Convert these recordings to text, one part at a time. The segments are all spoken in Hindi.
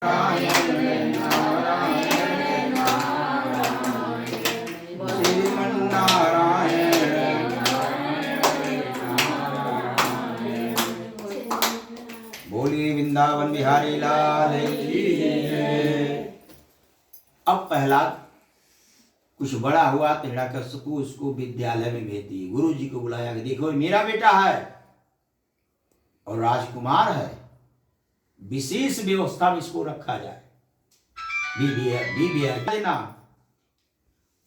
नारायण नारायण श्रीमन्नारायण। बोलिए वृंदावन बिहारी लाल की जय। अब प्रहलाद कुछ बड़ा हुआ तो हिरण्यकशिपु उसको विद्यालय में भेज दिए। गुरु जी को बुलाया कि देखो मेरा बेटा है और राजकुमार है, विशेष व्यवस्था में इसको रखा जाए। देना,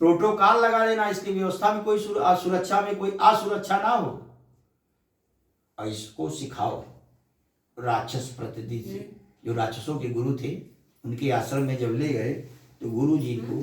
प्रोटोकॉल लगा देना, इसकी व्यवस्था में कोई सुरक्षा में कोई असुरक्षा ना हो, और इसको सिखाओ। राक्षस प्रतिनिधि थे, जो राक्षसों के गुरु थे, उनके आश्रम में जब ले गए तो गुरु जी को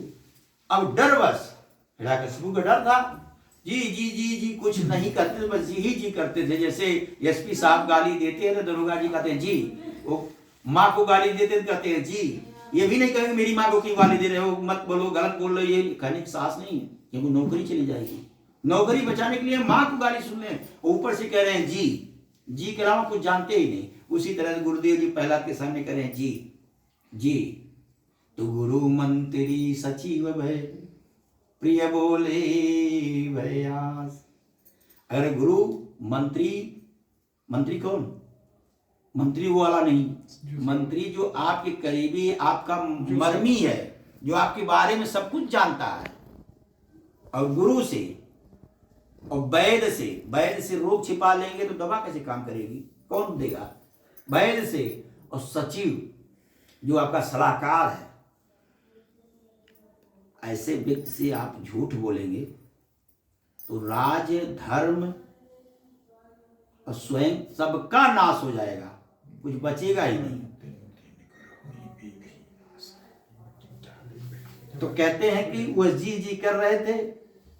अब डर, बस हिरण्यकशिपु का डर था। जी जी जी जी कुछ नहीं करते, बस जी ही जी करते थे। जैसे एसपी साहब गाली देते हैं तो दरोगा जी कहते हैं जी, वो माँ को गाली देते कहते हैं जी। ये भी नहीं कहेंगे मेरी माँ को क्यों गाली दे रहे हो, मत बोलो, गलत बोल रहे हो, ये कहने की साहस नहीं है, क्योंकि नौकरी चली जाएगी। नौकरी बचाने के लिए माँ को गाली सुन ले, ऊपर से कह रहे हैं जी। जी के अलावा कुछ जानते ही नहीं। उसी तरह से गुरुदेव जी प्रहलाद के सामने कह रहे हैं जी जी। तो गुरु मंत्री सचिव भय प्रिय बोले भयास। अगर गुरु मंत्री, मंत्री कौन? मंत्री वो वाला नहीं, मंत्री जो आपके करीबी, आपका मर्मी है, जो आपके बारे में सब कुछ जानता है। और गुरु से और वैद्य से, वैद्य से रोग छिपा लेंगे तो दवा कैसे काम करेगी, कौन देगा? वैद्य से और सचिव जो आपका सलाहकार है, ऐसे व्यक्ति से आप झूठ बोलेंगे तो राज धर्म और स्वयं सबका नाश हो जाएगा, कुछ बचेगा ही नहीं। तो कहते हैं कि वह जी जी कर रहे थे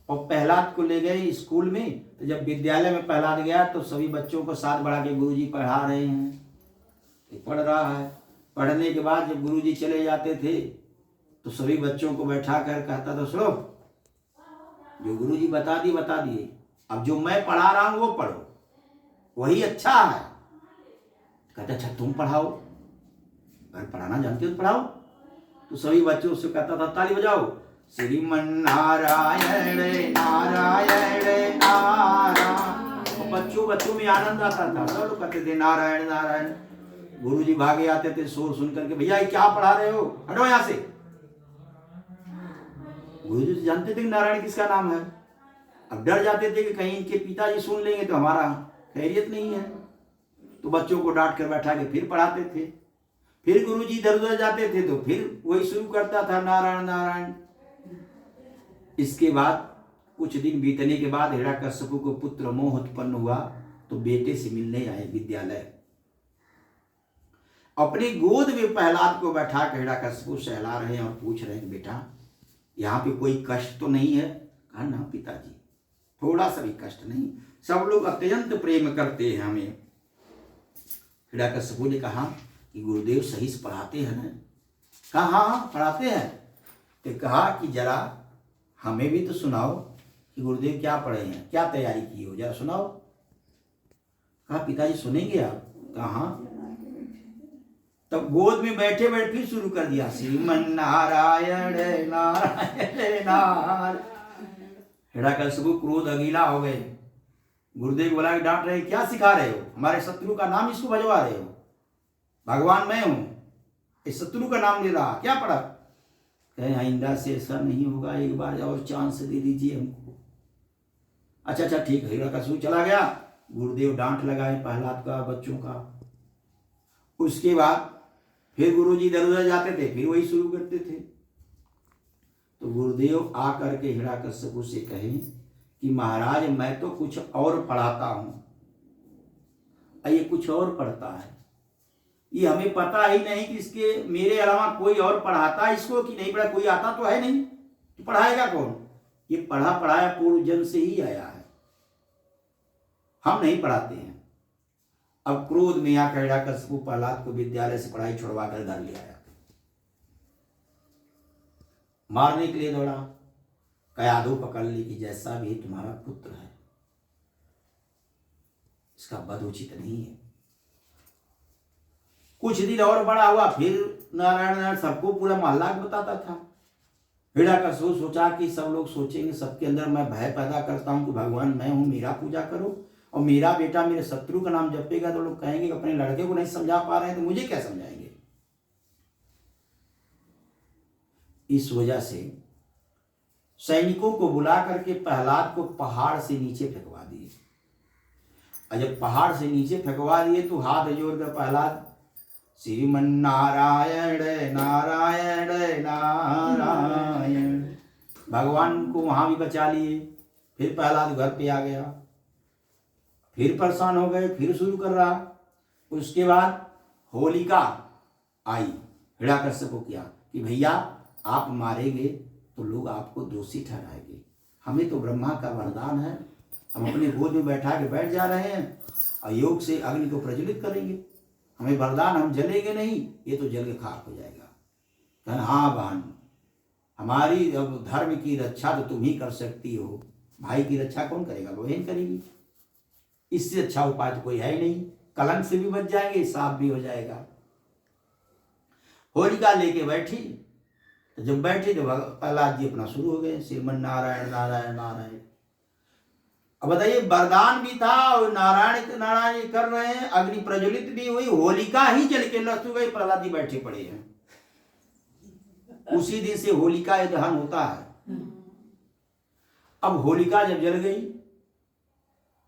और प्रहलाद को ले गए स्कूल में। तो जब विद्यालय में प्रहलाद गया तो सभी बच्चों को साथ बढ़ा के गुरुजी पढ़ा रहे हैं, पढ़ रहा है। पढ़ने के बाद जब गुरुजी चले जाते थे तो सभी बच्चों को बैठा कर कहता था, सुनो, जो गुरुजी बता दिए, अब जो मैं पढ़ा रहा हूं वो पढ़ो, वही अच्छा है। कहते अच्छा तुम पढ़ाओ, अगर पढ़ाना जानते हो तो पढ़ाओ। तो सभी बच्चों से कहता था ताली बजाओ, श्रीमन्नारायण नारायण नारायण। बच्चों में आनंद आता था, सब लोग कहते थे नारायण नारायण। गुरुजी भागे आते थे शोर सुन करके, भैया क्या पढ़ा रहे हो, हटो यहां से। गुरुजी जानते थे कि नारायण किसका नाम है। अब डर जाते थे कि कहीं इनके पिताजी सुन लेंगे तो हमारा खैरियत नहीं है। तो बच्चों को डांट कर बैठा के फिर पढ़ाते थे। फिर गुरुजी इधर उधर जाते थे तो फिर वही शुरू करता था नारायण नारायण। इसके बाद कुछ दिन बीतने के बाद हिरण्यकशिपु को पुत्र मोह उत्पन्न हुआ तो बेटे से मिलने आए विद्यालय। अपनी गोद में प्रहलाद को बैठा कर हिरण्यकशिपु सहला रहे हैं और पूछ रहे हैं, बेटा यहाँ पे कोई कष्ट तो नहीं है? कहा ना पिताजी, थोड़ा सा भी कष्ट नहीं, सब लोग अत्यंत प्रेम करते हैं हमें। हिरण्यकशिपु ने कहा कि गुरुदेव सही से पढ़ाते हैं ना? कहा हाँ पढ़ाते हैं। तो कहा कि जरा हमें भी तो सुनाओ कि गुरुदेव क्या पढ़े हैं, क्या तैयारी की हो, जरा सुनाओ। कहा पिताजी सुनेंगे आप? कहा हाँ। तब गोद में बैठे बैठे फिर शुरू कर दिया, श्रीमन्नारायण नारायण नारायण। हिरण्यकशिपु क्रोध अगीला हो गए। गुरुदेव बोला कि डांट रहे, क्या सिखा रहे हो, हमारे शत्रु का नाम इसको भजवा रहे हो। भगवान मैं हूं, इस शत्रु का नाम ले रहा, क्या पढ़ा? कहे आइंदा से ऐसा नहीं होगा, एक बार और चांस दे दीजिए हमको। अच्छा ठीक है। हिरण्यकशिपु चला गया। गुरुदेव डांट लगाए प्रहलाद का, बच्चों का। उसके बाद फिर गुरुजी इधर उधर जाते थे, फिर वही शुरू करते थे। तो गुरुदेव आकर के हिरण्यकशिपु से कहे कि महाराज मैं तो कुछ और पढ़ाता हूं, ये कुछ और पढ़ता है। ये हमें पता ही नहीं कि इसके मेरे अलावा कोई और पढ़ाता है इसको कि नहीं पढ़ा, कोई आता तो है नहीं, तो पढ़ाएगा कौन? ये पढ़ा पढ़ाया पूर्व जन्म से ही आया है, हम नहीं पढ़ाते हैं। अब क्रोध में आकर हिरण्यकशिपु प्रहलाद को विद्यालय से पढ़ाई छुड़वा कर घर ले आया, मारने के लिए दौड़ा। कयाधु पकड़ ली कि जैसा भी तुम्हारा पुत्र है इसका वध उचित नहीं है। कुछ दिन और बड़ा हुआ, फिर नारायण नारायण सबको पूरा मोहल्ला बताता था। हिरण्यकशिपु सोचा कि सब लोग सोचेंगे, सबके अंदर मैं भय पैदा करता हूं कि भगवान मैं हूं, मेरा पूजा करो, और मेरा बेटा मेरे शत्रु का नाम जपेगा तो लोग कहेंगे कि अपने लड़के को नहीं समझा पा रहे हैं तो मुझे क्या समझाएंगे। इस वजह से सैनिकों को बुला करके प्रहलाद को पहाड़ से नीचे फेंकवा दिए। और जब पहाड़ से नीचे फेंकवा दिए तो हाथ जोड़कर प्रहलाद श्रीमन्नारायण नारायण नारायण, भगवान को वहां भी बचा लिए। फिर प्रहलाद घर पे आ गया, फिर परेशान हो गए, फिर शुरू कर रहा। उसके बाद होलिका आई, हिरण्यकशिपु को किया कि भैया आप मारेंगे तो लोग आपको दोषी ठहराएंगे, हमें तो ब्रह्मा का वरदान है, हम अपने गोद में बैठा के बैठ जा रहे हैं और योग से अग्नि को प्रज्वलित करेंगे, हमें वरदान, हम जलेंगे नहीं, ये तो जल के खाक हो जाएगा। कहना हाँ बहन, हमारी अब धर्म की रक्षा तो तुम ही कर सकती हो, भाई की रक्षा कौन करेगा, बहन करेगी, इससे अच्छा उपाय तो कोई है ही नहीं, कलंक से भी बच जाएंगे, साफ भी हो जाएगा। होलिका लेके बैठी, तो जब बैठी तो प्रहलाद जी अपना शुरू हो गए, श्रीमन नारायण नारायण नारायण। अब बताइए, वरदान भी था और नारायण नारायण कर रहे हैं, अग्नि प्रज्वलित भी हुई, होलिका ही जल के नष्ट हो गई, प्रहलाद जी बैठे पड़े हैं। उसी दिन से होलिका दहन होता है। अब होलिका जब जल गई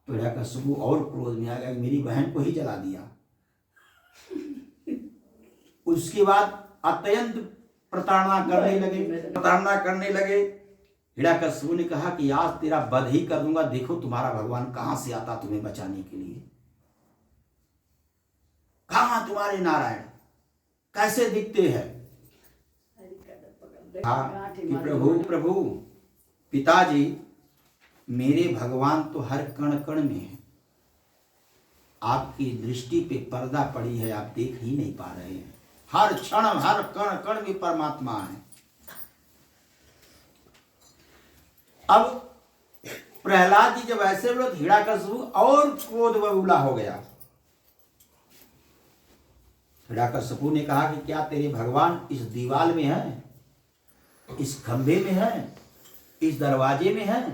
तो हिरण्यकशिपु और क्रोध में आ गया, मेरी बहन को ही जला दिया। उसके बाद अत्यंत प्रताड़ना करने लगे। हिरण्यकशिपु ने कहा कि आज तेरा वध ही कर दूंगा, देखो तुम्हारा भगवान कहां से आता तुम्हें बचाने के लिए, कहां तुम्हारे नारायण, कैसे दिखते हैं। हाँ कि प्रभु पिताजी, मेरे भगवान तो हर कण कण में है, आपकी दृष्टि पे पर्दा पड़ी है, आप देख ही नहीं पा रहे हैं, हर क्षण हर कण कण में परमात्मा है। अब प्रहलाद जी जब ऐसे बोले, हिरण्यकशिपु और क्रोध बबूला हो गया। हिरण्यकशिपु ने कहा कि क्या तेरे भगवान इस दीवाल में है, इस खंभे में है, इस दरवाजे में है।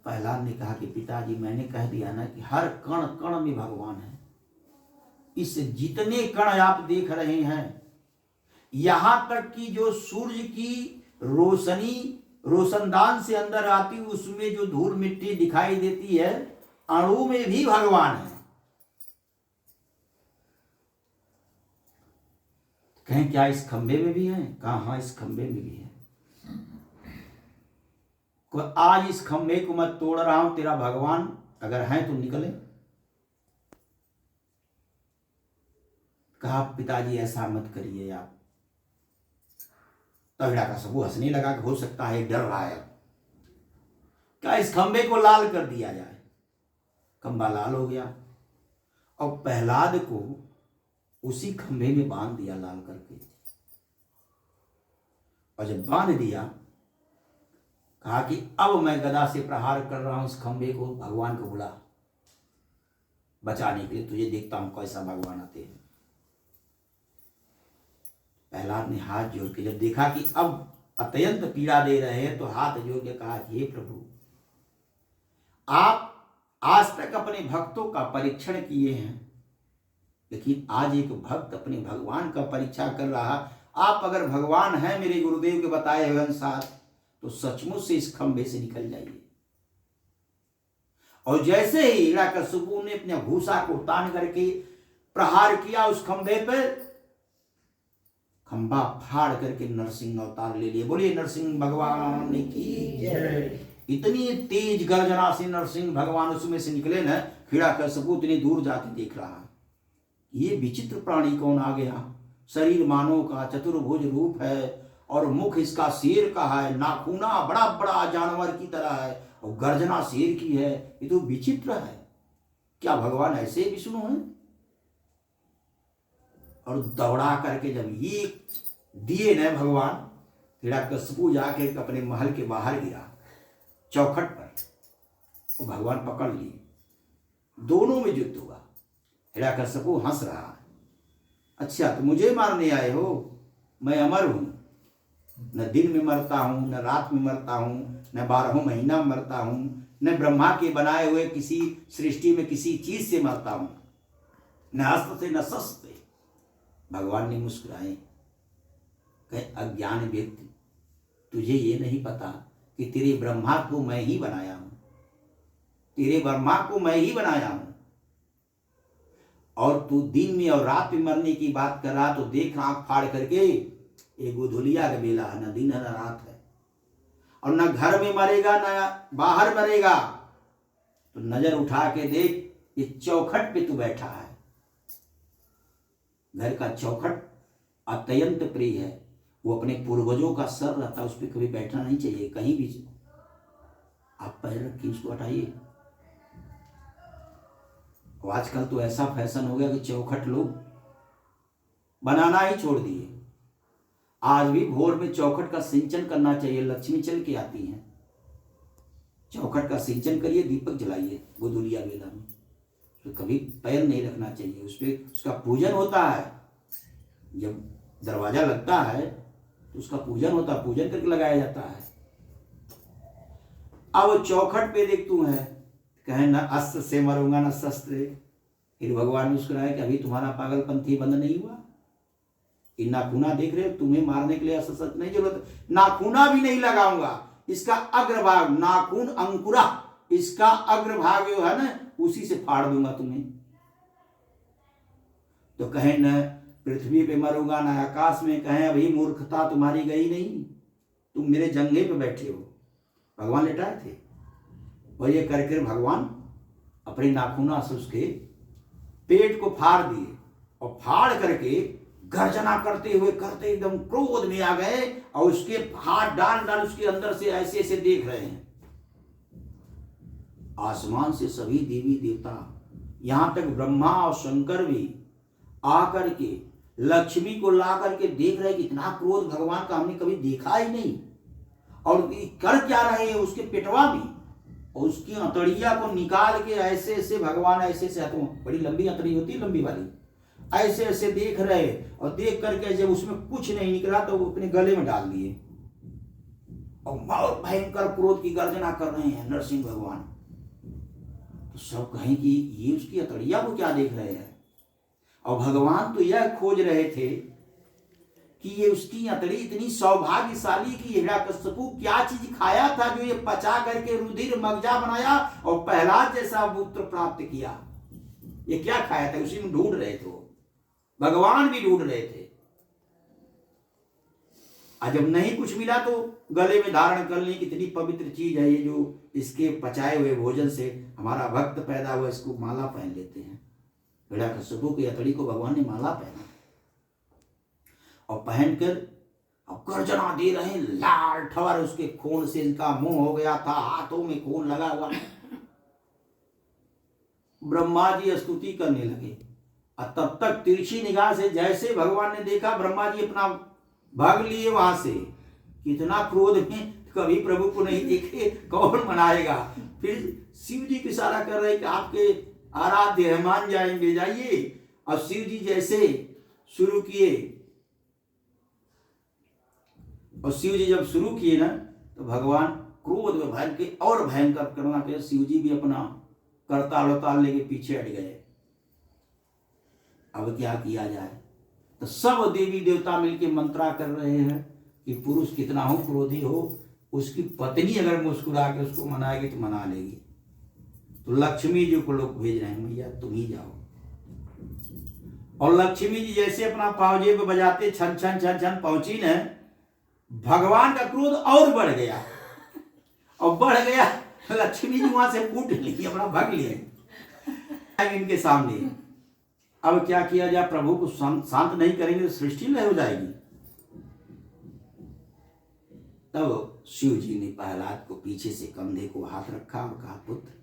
प्रहलाद ने कहा कि पिताजी मैंने कह दिया ना कि हर कण कण में भगवान है, इस जितने कण आप देख रहे हैं, यहां तक कि जो सूर्य की रोशनी रोशनदान से अंदर आती उसमें जो धूल मिट्टी दिखाई देती है, अणु में भी भगवान है। कहें क्या इस खंभे में भी है? कहा हाँ इस खंभे में भी है। आज इस खंभे को मैं तोड़ रहा हूं, तेरा भगवान अगर है तो निकले। कहा पिताजी ऐसा मत करिए आप। तो हिरण्यकशिपु हंसने लगा कि हो सकता है डर रहा है, क्या इस खंभे को लाल कर दिया जाए। खंभा लाल हो गया और प्रहलाद को उसी खंभे में बांध दिया लाल करके। और जब बांध दिया, कहा कि अब मैं गदा से प्रहार कर रहा हूं इस खंभे को, भगवान को बुला बचाने के लिए, तुझे देखता हूं कैसा भगवान आते हैं। प्रहलाद ने हाथ जोड़ के जब देखा कि अब अत्यंत पीड़ा दे रहे हैं, तो हाथ जोड़ के कहा हे प्रभु, आप आज तक अपने भक्तों का परीक्षण किए हैं, लेकिन आज एक भक्त अपने भगवान का परीक्षा कर रहा। आप अगर भगवान हैं मेरे गुरुदेव के बताए हुए अनुसार, तो सचमुच से इस खंभे से निकल जाइए। और जैसे ही हिरण्यकशिपु ने अपने भूसा को तान करके प्रहार किया उस खंभे पर, खंभा फाड़ करके नरसिंह अवतार ले लिए। बोलिए नरसिंह भगवान की जय। इतनी तेज गर्जना से नरसिंह भगवान उसमें से निकले न, हिरण्यकशिपु इतनी दूर जाके देख रहा, ये विचित्र प्राणी कौन आ गया। शरीर मानव का चतुर्भुज रूप है और मुख इसका शेर का है, नाखूना बड़ा बड़ा जानवर की तरह है और गर्जना शेर की है, ये तो विचित्र है। क्या भगवान ऐसे विष्णु हैं? और दौड़ा करके जब ये दिए न भगवान, हिरण्यकशिपु जाके अपने महल के बाहर गिरा चौखट पर, वो भगवान पकड़ लिए, दोनों में युद्ध हुआ। हिरण्यकशिपु हंस रहा है, अच्छा तो मुझे मारने आए हो? मैं अमर हूं, न दिन में मरता हूं, न रात में मरता हूं, न 12 महीना में मरता हूं, न ब्रह्मा के बनाए हुए किसी सृष्टि में किसी चीज से मरता हूं, न अस्त्र से न शस्त्र से। भगवान ने मुस्कुराए, कहे अज्ञान व्यक्ति, तुझे ये नहीं पता कि तेरे ब्रह्मा को मैं ही बनाया हूं, तेरे ब्रह्मा को मैं ही बनाया हूं, और तू दिन में और रात में मरने की बात कर रहा। तो देख आंख फाड़ करके, ये गोधुलिया का बेला है, न दिन है न रात है, और न घर में मरेगा न बाहर मरेगा। तो नजर उठा के देख, ये चौखट पे तू बैठा है। घर का चौखट अत्यंत प्रिय है, वो अपने पूर्वजों का सर रहता है, उस पर कभी बैठना नहीं चाहिए कहीं भी। आप पैर रखिए, उसको हटाइए। आजकल तो ऐसा फैशन हो गया कि चौखट लोग बनाना ही छोड़ दिए। आज भी भोर में चौखट का सिंचन करना चाहिए, लक्ष्मी चल के आती हैं। चौखट का सिंचन करिए, दीपक जलाइए गोधुलिया बेला में। तो कभी पैर नहीं रखना चाहिए उस पर, उसका पूजन होता है। जब दरवाजा लगता है तो उसका पूजन होता है, पूजन करके लगाया जाता है। अब चौखट पे देख तू है, कहे न अस्त्र से मरूंगा न शस्त्र। फिर भगवान मुस्कुराए कि अभी तुम्हारा पागलपंथी बंद नहीं हुआ। ये नाखूना देख रहे हो, तुम्हें मारने के लिए अस्त्र शस्त्र नहीं जरूरत, नाखूना भी नहीं लगाऊंगा। इसका अग्रभाग, नाखून अंकुरा, इसका अग्रभाग जो है ना, उसी से फाड़ दूंगा तुम्हें। तो कहे न पृथ्वी पे मरूंगा न आकाश में, कहे अभी मूर्खता तुम्हारी गई नहीं, तुम मेरे जंघे पे बैठे हो। भगवान लेटाए थे और ये करके भगवान अपने नाखूना से उसके पेट को फाड़ दिए, और फाड़ करके गर्जना करते हुए करते एकदम क्रोध में आ गए, और उसके हाथ डाल डाल उसके अंदर से ऐसे ऐसे देख रहे हैं। आसमान से सभी देवी देवता, यहां तक ब्रह्मा और शंकर भी आकर के लक्ष्मी को ला करके देख रहे कि इतना क्रोध भगवान का हमने कभी देखा ही नहीं, और कर क्या रहे हैं उसके पेटवा में। और उसकी अतड़िया को निकाल के ऐसे ऐसे भगवान ऐसे ऐसे, बड़ी लंबी अतड़ी होती है लंबी वाली, ऐसे ऐसे देख रहे, और देख करके जब उसमें कुछ नहीं निकला तो वो अपने गले में डाल दिए, और बहुत भयंकर क्रोध की गर्जना कर रहे हैं नरसिंह भगवान। तो सब कहें कि ये उसकी अतड़िया को क्या देख रहे हैं, और भगवान तो यह खोज रहे थे कि ये उसकी अतड़ी इतनी सौभाग्यशाली कि हिरण्यकश्यपु क्या चीज खाया था जो ये पचा करके रुधिर मगजा बनाया और प्रहलाद जैसा पुत्र प्राप्त किया। ये क्या खाया था, उसी में ढूंढ रहे थे, भगवान भी ढूंढ रहे थे। और जब नहीं कुछ मिला तो गले में धारण कर ली, कितनी पवित्र चीज है ये, जो इसके पचाए हुए भोजन से हमारा भक्त पैदा हुआ, इसको माला पहन लेते हैं। हिरण्यकश्यपु की अतड़ी को भगवान ने माला पहना, और पहनकर अब गर्जना दे रहे हैं, लाल ठवर उसके खून से इनका मुंह हो गया था, हाथों में खून लगा हुआ। ब्रह्मा जी स्तुति करने लगे, और तब तक तिरछी निगाह से जैसे भगवान ने देखा, ब्रह्मा जी अपना भाग लिए वहां से। कितना क्रोध में कभी प्रभु को नहीं देखे, कौन मनाएगा। फिर शिव जी को इशारा कर रहे कि आपके आराध्य मान जाएंगे, जाइए। और शिव जी जैसे शुरू किए, और शिव जी जब शुरू किए ना, तो भगवान क्रोध में भर के और भयंकर करना के शिव जी भी अपना करताल उताल लेके पीछे हट गए। अब क्या किया जाए, तो सब देवी देवता मिलके मंत्रा कर रहे हैं कि पुरुष कितना हो क्रोधी हो, उसकी पत्नी अगर मुस्कुरा के उसको मनाएगी तो मना लेगी। तो लक्ष्मी जी को लोग भेज रहे हैं, मैया तुम ही जाओ। और लक्ष्मी जी जैसे अपना पावजे पे बजाते छन छन छन छन पहुंची न, भगवान का क्रोध और बढ़ गया, और बढ़ गया लक्ष्मी जी वहां से फूट ली, अपना भाग लिए इनके सामने। अब क्या किया जाए, प्रभु को शांत नहीं करेंगे तो सृष्टि लय हो जाएगी। तब शिव जी ने प्रहलाद को पीछे से कंधे को हाथ रखा और कहा, पुत्र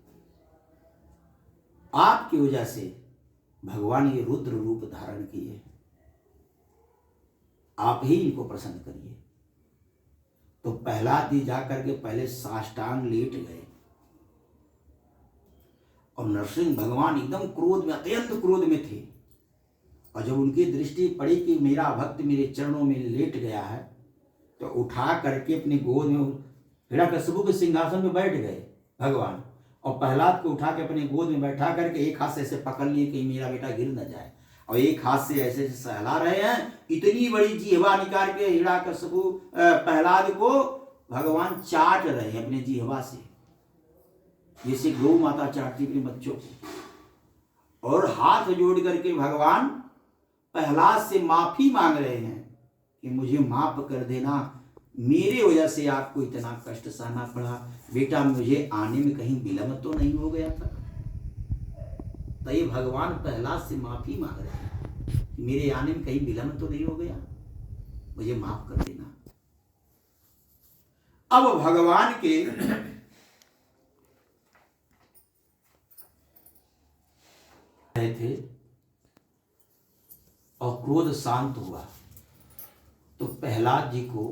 आपकी वजह से भगवान ये रुद्र रूप धारण किए, आप ही इनको प्रसन्न करिए। तो प्रहलाद जी जाकर के पहले साष्टांग लेट गए, और नरसिंह भगवान एकदम क्रोध में, अत्यंत क्रोध में थे, और जब उनकी दृष्टि पड़ी कि मेरा भक्त मेरे चरणों में लेट गया है, तो उठा करके अपनी गोद में हिरण्यकशिपु के सिंहासन में बैठ गए भगवान, और प्रहलाद को उठा के अपने गोद में बैठा करके एक हाथ से ऐसे पकड़ लिए कि मेरा बेटा गिर न जाए, और एक हाथ से ऐसे सहला रहे हैं। इतनी बड़ी जीहवा निकाल के हिरण्यकशिपु प्रहलाद को भगवान चाट रहे हैं अपने जीहवा से, जैसे गौ माता चाटती अपने बच्चों को। और हाथ जोड़ करके भगवान प्रहलाद से माफी मांग रहे हैं कि मुझे माफ कर देना, मेरे वजह से आपको इतना कष्ट सहना पड़ा, बेटा मुझे आने में कहीं विलंब तो नहीं हो गया था। तो ये भगवान प्रहलाद से माफी मांग रहे हैं, मेरे आने में कहीं विलंब तो नहीं हो गया, मुझे माफ कर देना। अब भगवान के थे और क्रोध शांत हुआ, तो प्रहलाद जी को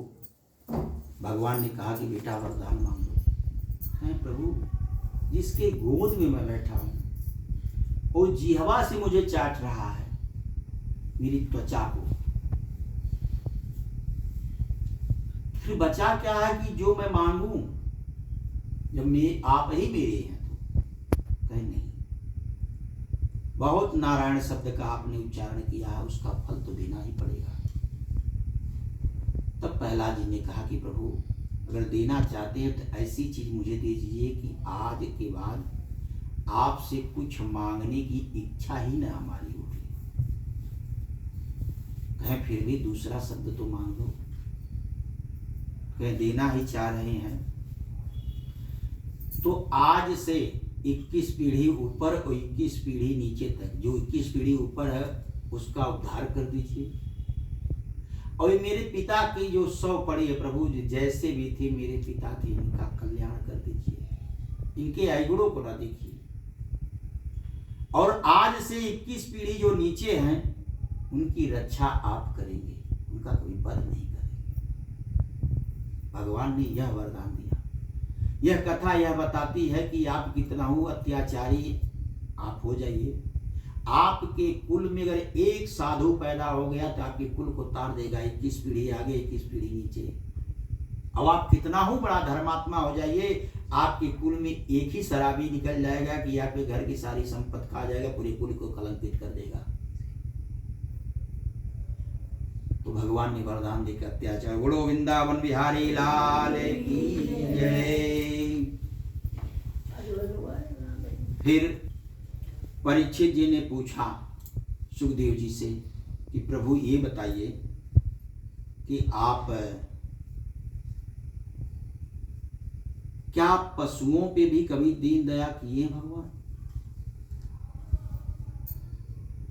भगवान ने कहा कि बेटा वरदान मांगो। है प्रभु, जिसके गोद में मैं बैठा हूं वो जिह्वा से मुझे चाट रहा है मेरी त्वचा को, फिर बचा क्या है कि जो मैं मांगू, जब मैं आप ही मेरे हैं तो कहीं नहीं। बहुत नारायण शब्द का आपने उच्चारण किया है, उसका फल तो देना ही पड़ेगा। तब प्रहलाद जी ने कहा कि प्रभु अगर देना चाहते हैं तो ऐसी चीज मुझे दे दीजिए कि आज के बाद आपसे कुछ मांगने की इच्छा ही न हमारी उठे। कहें फिर भी दूसरा शब्द तो मांग लो, कहें देना ही चाह रहे हैं तो आज से 21 पीढ़ी ऊपर और 21 पीढ़ी नीचे तक, जो 21 पीढ़ी ऊपर है उसका उद्धार कर दीजिए, और मेरे पिता की जो 100 पड़ी है प्रभु जैसे भी थे मेरे पिता थे, इनका कल्याण कर दीजिए, इनके अवगुणों को ना देखिए। और आज से 21 पीढ़ी जो नीचे हैं उनकी रक्षा आप करेंगे, उनका कोई वध नहीं करेंगे। भगवान ने यह वरदान दिया। यह कथा यह बताती है कि आप कितना हो अत्याचारी आप हो जाइए, आपके कुल में अगर एक साधु पैदा हो गया तो आपके कुल को तार देगा, 21 पीढ़ी आगे 21 पीढ़ी नीचे। अब आप कितना हो बड़ा धर्मात्मा हो जाइए, आपके कुल में एक ही शराबी निकल जाएगा कि आपके घर की सारी संपत्ति खा जाएगा, पूरे कुल को कलंकित कर देगा। तो भगवान ने वरदान देकर अत्याचार गुणो वृंदावन बिहारी लाल की जय। फिर परीक्षित जी ने पूछा सुखदेव जी से कि प्रभु ये बताइए कि आप क्या पशुओं पे भी कभी दीन दया किए भगवान?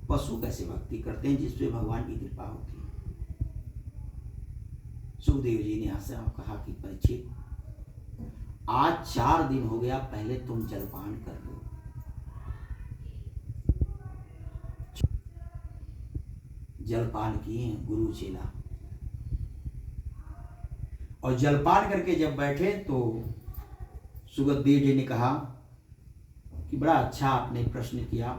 पशु कैसे भक्ति करते हैं जिसपे भगवान की कृपा होती है? सुखदेव जी ने हंसा और कहा कि परीक्षित, आज 4 दिन हो गया, पहले तुम जलपान कर लो। जलपान किए हैं गुरु चेला, और जलपान करके जब बैठे तो सुखदेव जी ने कहा कि बड़ा अच्छा आपने प्रश्न किया।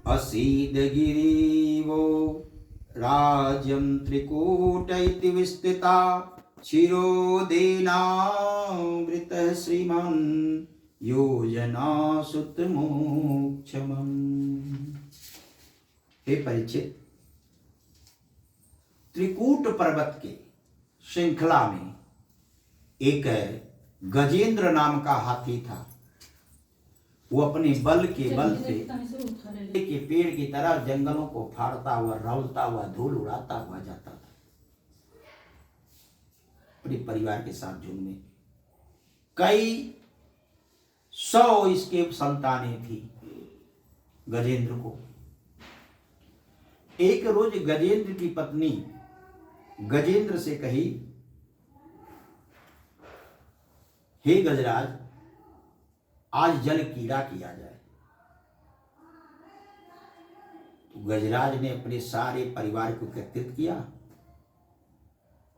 असीद गिरीवो राज्यं त्रिकूट इति विस्तृता शिरोदेनावृतः श्रीमान् योजना सुतमोक्षमम्। हे परीक्षित, त्रिकूट पर्वत के श्रृंखला में एक गजेंद्र नाम का हाथी था। वो अपने बल के बल से के पेड़ की तरह जंगलों को फाड़ता हुआ, रौलता हुआ, धूल उड़ाता हुआ जाता था अपने परिवार के साथ झुंड में। कई 100 इसके संतानें थी गजेंद्र को। एक रोज गजेंद्र की पत्नी गजेंद्र से कही, हे गजराज, आज जल कीड़ा किया जाए। तो गजराज ने अपने सारे परिवार को एकत्रित किया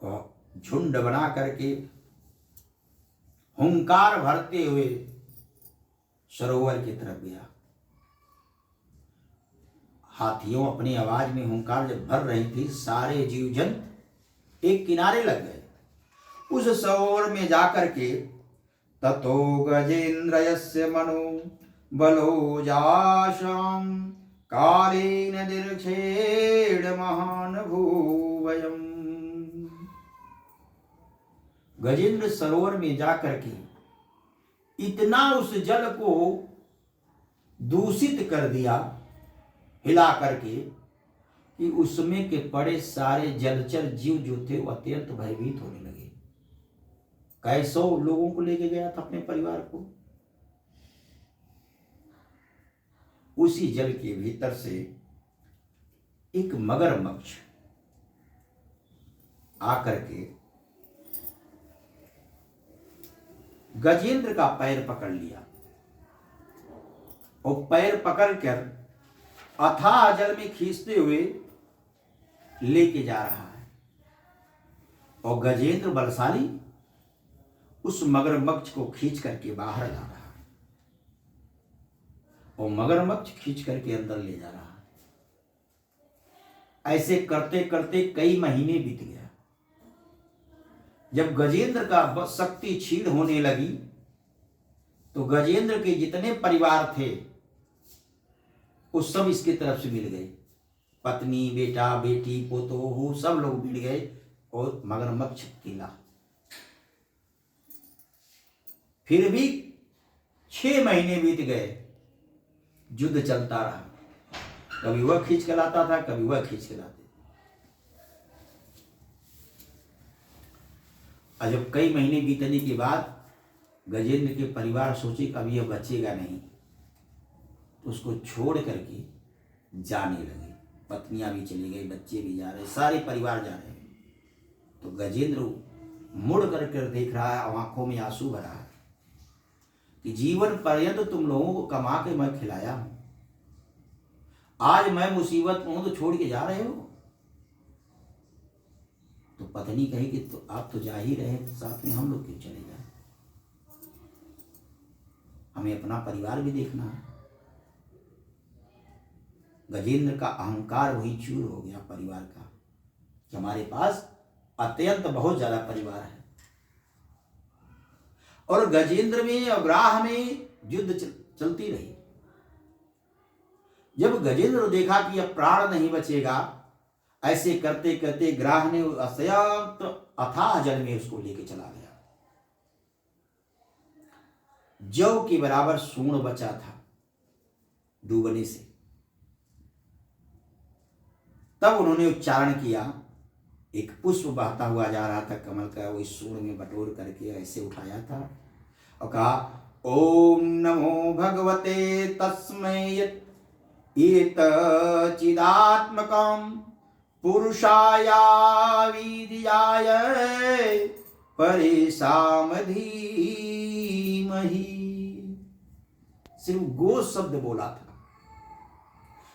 और झुंड बना करके हुंकार भरते हुए सरोवर की तरफ गया। हाथियों अपनी आवाज में हुंकार जब भर रही थी, सारे जीव जंतु एक किनारे लग गए। उस सरोवर में जाकर के ततो गजेन्द्रयस्य मनो बलो जाशम कालेन दीर्घेण महान भूवयम्। गजेंद्र सरोवर में जाकर के इतना उस जल को दूषित कर दिया हिला करके कि उसमें के पड़े सारे जलचर जीव जो थे वो अत्यंत भयभीत होने लगे। कैसो लोगों को लेके गया था अपने परिवार को। उसी जल के भीतर से एक मगरमच्छ आकर के गजेंद्र का पैर पकड़ लिया और पैर पकड़कर अथाह जल में खींचते हुए लेके जा रहा है। और गजेंद्र बलशाली उस मगरमच्छ को खींच करके बाहर ला रहा है और मगरमच्छ खींच करके अंदर ले जा रहा है। ऐसे करते करते कई महीने बीत गया। जब गजेंद्र का शक्ति क्षीण होने लगी तो गजेंद्र के जितने परिवार थे वो सब इसके तरफ से मिल गए। पत्नी, बेटा, बेटी, पोतो सब लोग मिल गए और मगरमच्छ अकेला। फिर भी 6 महीने बीत गए, युद्ध चलता रहा। कभी वह खींच के लाता था, कभी वह खींच के लाते। और जब कई महीने बीतने के बाद गजेंद्र के परिवार सोचे कि अब यह बचेगा नहीं, तो उसको छोड़ करके जाने लगे। पत्नियां भी चली गई, बच्चे भी जा रहे, सारे परिवार जा रहे हैं। तो गजेंद्र मुड़ कर देख रहा है, आंखों में आंसू भरा है कि जीवन पर्यंत तुम लोगों को कमा के मैं खिलाया हूं, आज मैं मुसीबत में हूं तो छोड़ के जा रहे हो। तो पत्नी कही कि तो आप तो जा ही रहे, तो साथ में हम लोग क्यों चले जाए, हमें अपना परिवार भी देखना है। गजेंद्र का अहंकार वही चूर हो गया परिवार का कि हमारे पास अत्यंत बहुत ज्यादा परिवार है। और गजेंद्र में और ग्राह में युद्ध चलती रही। जब गजेंद्र देखा कि अब प्राण नहीं बचेगा, ऐसे करते करते ग्राह ने अत्यंत अथाह जल में उसको लेके चला गया। जौ के बराबर सूंड बचा था डूबने से। तब उन्होंने उच्चारण किया, एक पुष्प बहता हुआ जा रहा था कमल का, वो इस सूंड में बटोर करके ऐसे उठाया था और कहा, ओम नमो भगवते तस्मै एत चिदात्मकं पुरुषाय विद्याय परेशान धीमहि। सिर्फ गो शब्द बोला था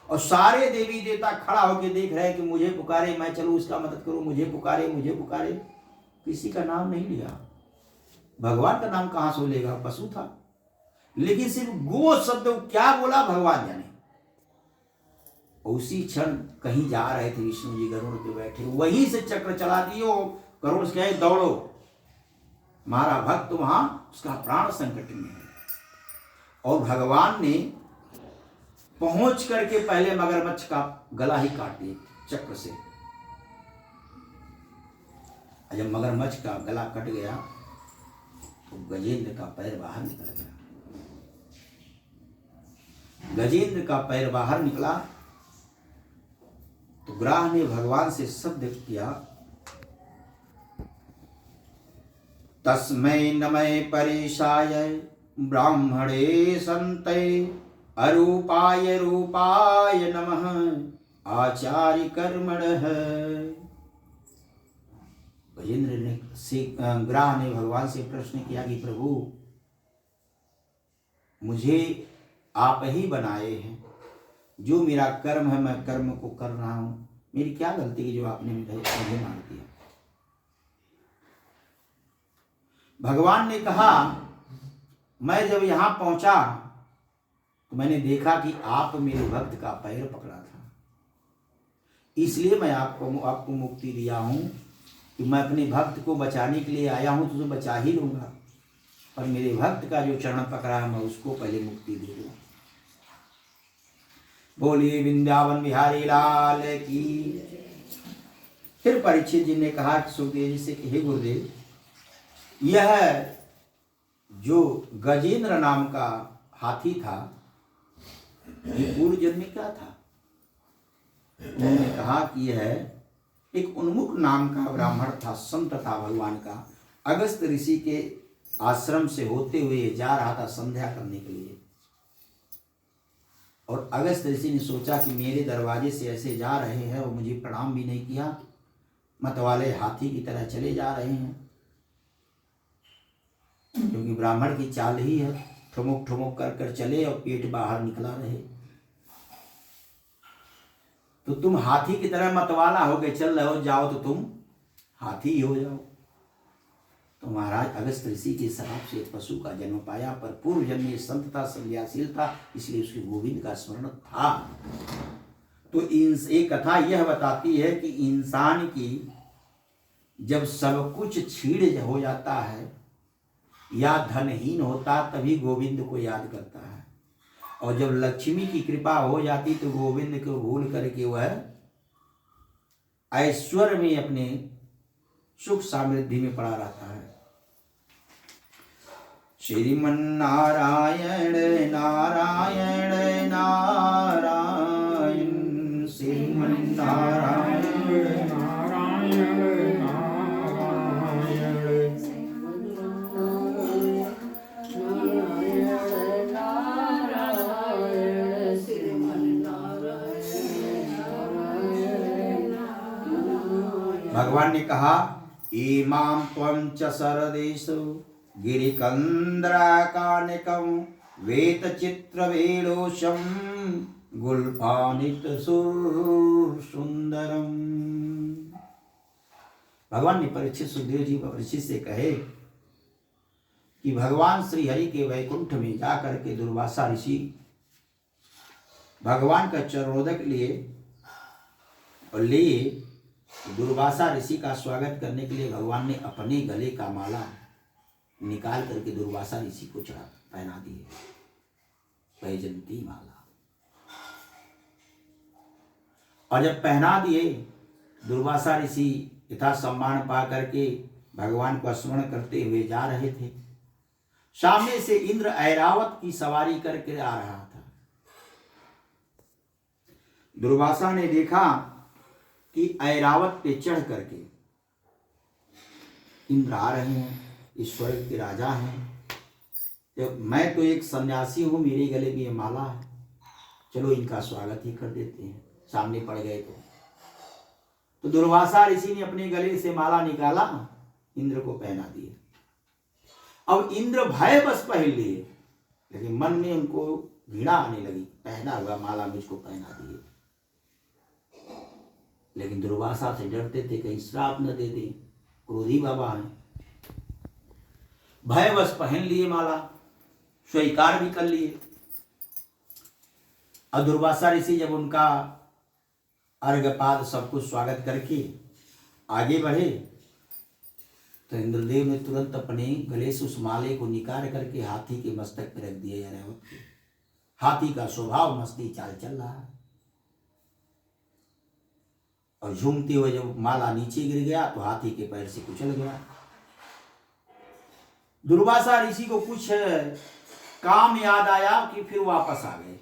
और सारे देवी देवता खड़ा होकर देख रहे हैं कि मुझे पुकारे, मैं चलूं उसका मदद करूं, मुझे पुकारे, मुझे पुकारे। किसी का नाम नहीं लिया। भगवान का नाम कहां से लेगा, पशु था। लेकिन सिर्फ गो शब्द क्या बोला भगवान जाने। उसी क्षण कहीं जा रहे थे विष्णु जी गरुड़ पे बैठे, वहीं से चक्र चला दियो, गरुड़ से कहे दौड़ो, हमारा भक्त वहां, उसका प्राण संकट में है। और भगवान ने पहुंच करके पहले मगरमच्छ का गला ही काट दिया चक्र से। जब मगरमच्छ का गला कट गया तो गजेंद्र का पैर बाहर निकल गया। गजेंद्र का पैर बाहर निकला तो ग्राह ने भगवान से शब्द किया, तस्मै नमः परेशाय ब्राह्मणे संते अरूपाय रूपाय नमः आचार्य कर्मणः। गजेंद्र ने ग्राह ने भगवान से प्रश्न किया कि प्रभु, मुझे आप ही बनाए हैं, जो मेरा कर्म है मैं कर्म को कर रहा हूं, मेरी क्या गलती की जो आपने मुझे मार दिया। भगवान ने कहा, मैं जब यहां पहुंचा तो मैंने देखा कि आप मेरे भक्त का पैर पकड़ा था, इसलिए मैं आपको मुक्ति दिया हूँ कि मैं अपने भक्त को बचाने के लिए आया हूँ, तुझे बचा ही लूँगा, पर मेरे भक्त का जो चरण पकड़ा है मैं उसको पहले मुक्ति दे दूँ। बोलिए वृंदावन बिहारी लाल की। फिर परीक्षित जी ने कहा कि सुखदेव जी से कि हे गुरुदेव, यह जो गजेंद्र नाम का हाथी था ये पूर्व जन्म में क्या था? उन्होंने कहा कि यह एक उन्मुख नाम का ब्राह्मण था, संत था भगवान का। अगस्त ऋषि के आश्रम से होते हुए जा रहा था संध्या करने के लिए, और अगस्त ऋषि ने सोचा कि मेरे दरवाजे से ऐसे जा रहे हैं और मुझे प्रणाम भी नहीं किया, मतवाले हाथी की तरह चले जा रहे हैं, क्योंकि ब्राह्मण की चाल ही है ठुमुक ठुमुक कर कर चले और पेट बाहर निकला रहे। तो तुम हाथी की तरह मतवाला होके चल रहे हो, जाओ तो तुम हाथी ही हो जाओ। तो महाराज अगस्त ऋषि के श्राप से पशु का जन्म पाया, पर पूर्व जन्म में संत था, संन्यासील था, इसलिए उसके गोविंद का स्मरण था। तो एक कथा यह बताती है कि इंसान की जब सब कुछ छीड़ हो जाता है या धनहीन होता तभी गोविंद को याद करता है, और जब लक्ष्मी की कृपा हो जाती तो गोविंद को भूल करके वह ऐश्वर्य में अपने सुख समृद्धि में पड़ा रहता है। श्रीमन्नारायण नारायण नारायण, श्रीमन्नारायण नारायण भगवान ने कहा इमां त्वं च सरदेशो गिरिकंद्राकानिकं वेत चित्रवेलोशं गुल्फानित सुंदरम। भगवान ने परीक्षित सुखदेव जी परीक्षित से कहे कि भगवान श्री हरि के वैकुंठ में जाकर के दुर्वासा ऋषि भगवान का चरणोदक लिए और लिए दुर्वासा ऋषि का स्वागत करने के लिए भगवान ने अपने गले का माला निकाल करके दुर्वासा ऋषि को चढ़ा पहना दिए, वैजयंती माला। और जब पहना दिए दुर्वासा ऋषि यथा सम्मान पा करके भगवान को स्मरण करते हुए जा रहे थे। सामने से इंद्र ऐरावत की सवारी करके आ रहा था। दुर्वासा ने देखा कि ऐरावत पे चढ़ करके इंद्र आ रहे हैं, ईश्वर के राजा हैं, तो मैं तो एक सन्यासी हूं, मेरे गले में ये माला है, चलो इनका स्वागत ही कर देते हैं। सामने पड़ गए तो दुर्वासा ऋषि ने अपने गले से माला निकाला, इंद्र को पहना दिए। अब इंद्र भय बस पहन लिए, लेकिन मन में उनको घृणा आने लगी, पहना हुआ माला मुझको पहना दिए। लेकिन दुर्वासा से डरते थे कहीं श्राप न दे दे, क्रोधी बाबा हैं। भय बस पहन लिए माला, स्वीकार भी कर लिए। और दुर्वासा ऋषि जब उनका अर्घपाद सब कुछ स्वागत करके आगे बढ़े तो इंद्रदेव ने तुरंत अपने गले से उस माले को निकाल करके हाथी के मस्तक पर रख दिया। ऐरावत के हाथी का स्वभाव मस्ती चाल चल रहा है, और झूमते हुए जब माला नीचे गिर गया तो हाथी के पैर से कुचल गया। दुर्वासा ऋषि को कुछ काम याद आया कि फिर वापस आ गए,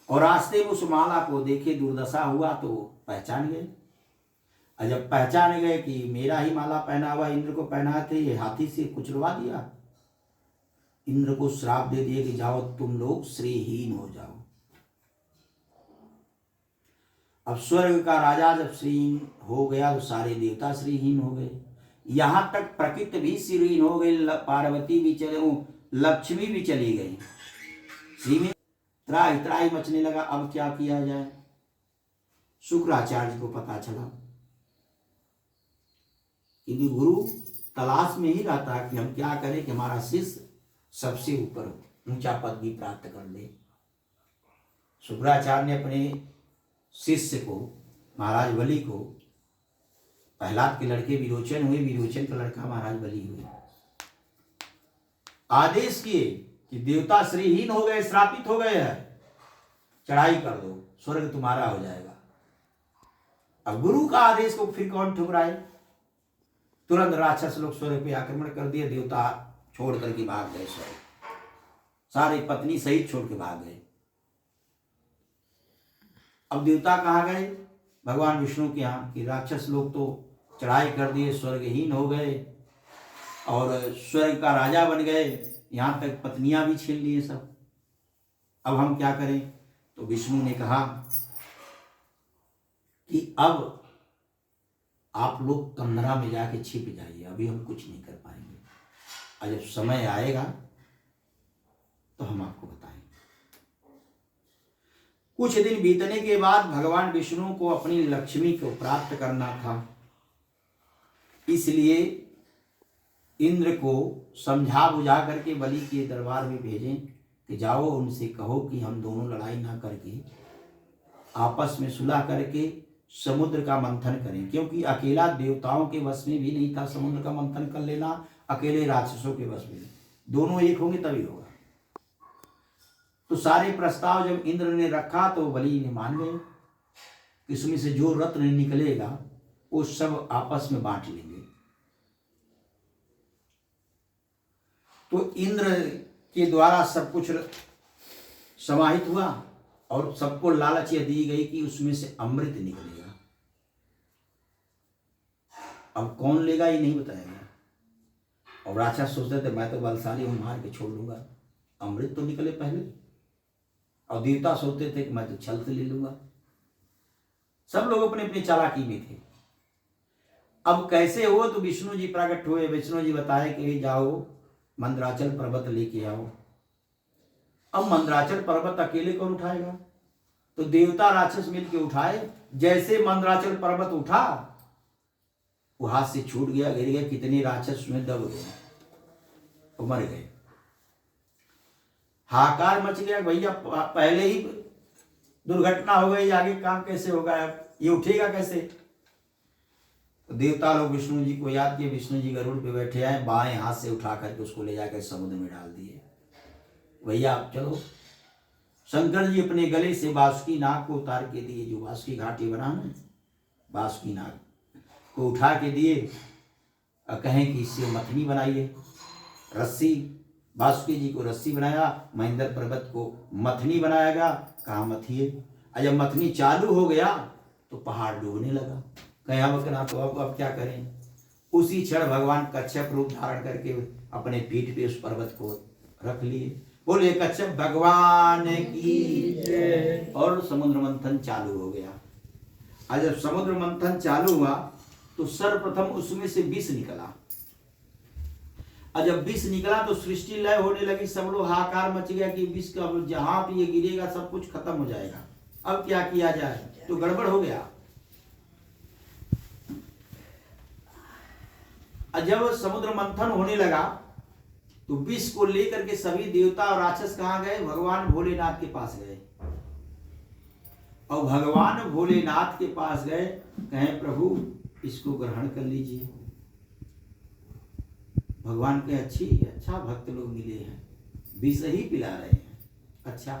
और रास्ते में उस माला को देखे दुर्दशा हुआ तो पहचान गए। और जब पहचान गए कि मेरा ही माला पहना हुआ इंद्र को पहना थे, ये हाथी से कुचलवा दिया। इंद्र को श्राप दे दिए कि जाओ तुम लोग श्रीहीन हो जाओ। अब स्वर्ग का राजा जब श्रीहीन हो गया तो सारे देवता श्रीहीन हो गए, यहां तक प्रकृति भी श्रीहीन हो गई, पार्वती भी चले, लक्ष्मी भी चली गई। श्री में त्राही त्राही मचने लगा। अब क्या किया जाए? शुक्राचार्य को पता चला, क्योंकि गुरु तलाश में ही रहता है कि हम क्या करें कि हमारा शिष्य सबसे ऊपर ऊंचा पद भी प्राप्त कर ले। शुक्राचार्य ने अपने शिष्य को महाराज बलि को, प्रहलाद के लड़के विरोचन हुए, विरोचन का लड़का महाराज बलि हुए। आदेश किए कि देवता श्रीहीन हो गए, श्रापित हो गए हैं, चढ़ाई कर दो, स्वर्ग तुम्हारा हो जाएगा। अब गुरु का आदेश को फिर कौन ठुकराए? तुरंत राक्षस लोग स्वर्ग पे आक्रमण कर दिए, देवता छोड़ करके भाग गए स्वर्ग, सारे पत्नी सहित छोड़ के भाग गए। अब देवता कहाँ गए? भगवान विष्णु के यहाँ, कि राक्षस लोग तो चढ़ाई कर दिए, स्वर्गहीन हो गए और स्वर्ग का राजा बन गए, यहाँ तक पत्नियां भी छीन लिए सब। अब हम क्या करें? तो विष्णु ने कहा कि अब आप लोग कमरा में जाके छिप जाइए, अभी हम कुछ नहीं कर पाएंगे, और जब समय आएगा तो हम आपको बताएंगे। कुछ दिन बीतने के बाद भगवान विष्णु को अपनी लक्ष्मी को प्राप्त करना था, इसलिए इंद्र को समझा बुझा करके बलि के दरबार में भेजें कि जाओ उनसे कहो कि हम दोनों लड़ाई ना करके आपस में सुलह करके समुद्र का मंथन करें, क्योंकि अकेला देवताओं के वश में भी नहीं था समुद्र का मंथन कर लेना, अकेले राक्षसों के वश में, दोनों एक होंगे तभी होगा। तो सारे प्रस्ताव जब इंद्र ने रखा तो बलि ने मान गए, इसमें से जो रत्न निकलेगा वो सब आपस में बांट लेंगे। तो इंद्र के द्वारा सब कुछ समाहित हुआ और सबको लालच यह दी गई कि उसमें से अमृत निकलेगा। अब कौन लेगा ये नहीं बताया गया। और राक्षस सोचते थे मैं तो बलशाली हूं, मार के छोड़ लूंगा, अमृत तो निकले पहले। और देवता सोचते थे कि मैं तो छल से ले लूंगा। सब लोग अपने अपनी चालाकी में थे। अब कैसे हुआ? तो विष्णु जी प्रकट हुए, विष्णु जी बताए कि जाओ मंदराचल पर्वत लेके आओ। अब मंदराचल पर्वत अकेले कौन उठाएगा? तो देवता राक्षस मिलके उठाए। जैसे मंदराचल पर्वत उठा वो हाथ से छूट गया, गिर गया, कितने राक्षस में दब गए और मर गए। हाहाकार मच गया, भैया पहले ही दुर्घटना हो गई, आगे काम कैसे होगा, ये उठेगा कैसे? तो देवता लोग विष्णु जी को याद किए, विष्णु जी गरुड़ पे बैठे आए, बाएं हाथ से उठा करके उसको ले जाकर समुद्र में डाल दिए। भैया आप चलो। शंकर जी अपने गले से बासुकी नाग को उतार के दिए, जो बासुकी घाटी बना है बासुकी नाग को उठा के दिए और कहें कि इससे मथनी बनाइए, रस्सी। बासुकी जी को रस्सी बनाया, महेंद्र पर्वत को मथनी बनाया गया, कहा मथिए। और जब मथनी चालू हो गया तो पहाड़ डूबने लगा। कहा बकना तो अब क्या करें? उसी क्षण भगवान कच्छप रूप धारण करके अपने पीठ पे उस पर्वत को रख लिए। बोले कच्छप भगवान की जय। और समुद्र मंथन चालू हो गया। और जब समुद्र मंथन चालू हुआ तो सर्वप्रथम उसमें से विष निकला। और जब विष निकला तो सृष्टि लय होने लगी, सब लोग हाहाकार मच गया कि विष का जहां भी ये गिरेगा सब कुछ खत्म हो जाएगा। अब क्या किया जाए? तो गड़बड़ हो गया। और जब समुद्र मंथन होने लगा तो विष को लेकर के सभी देवता और राक्षस कहां गए? भगवान भोलेनाथ के पास गए। और भगवान भोलेनाथ के पास गए, कहें प्रभु इसको ग्रहण कर लीजिए। भगवान के अच्छा भक्त लोग मिले हैं, विष ही पिला रहे हैं। अच्छा,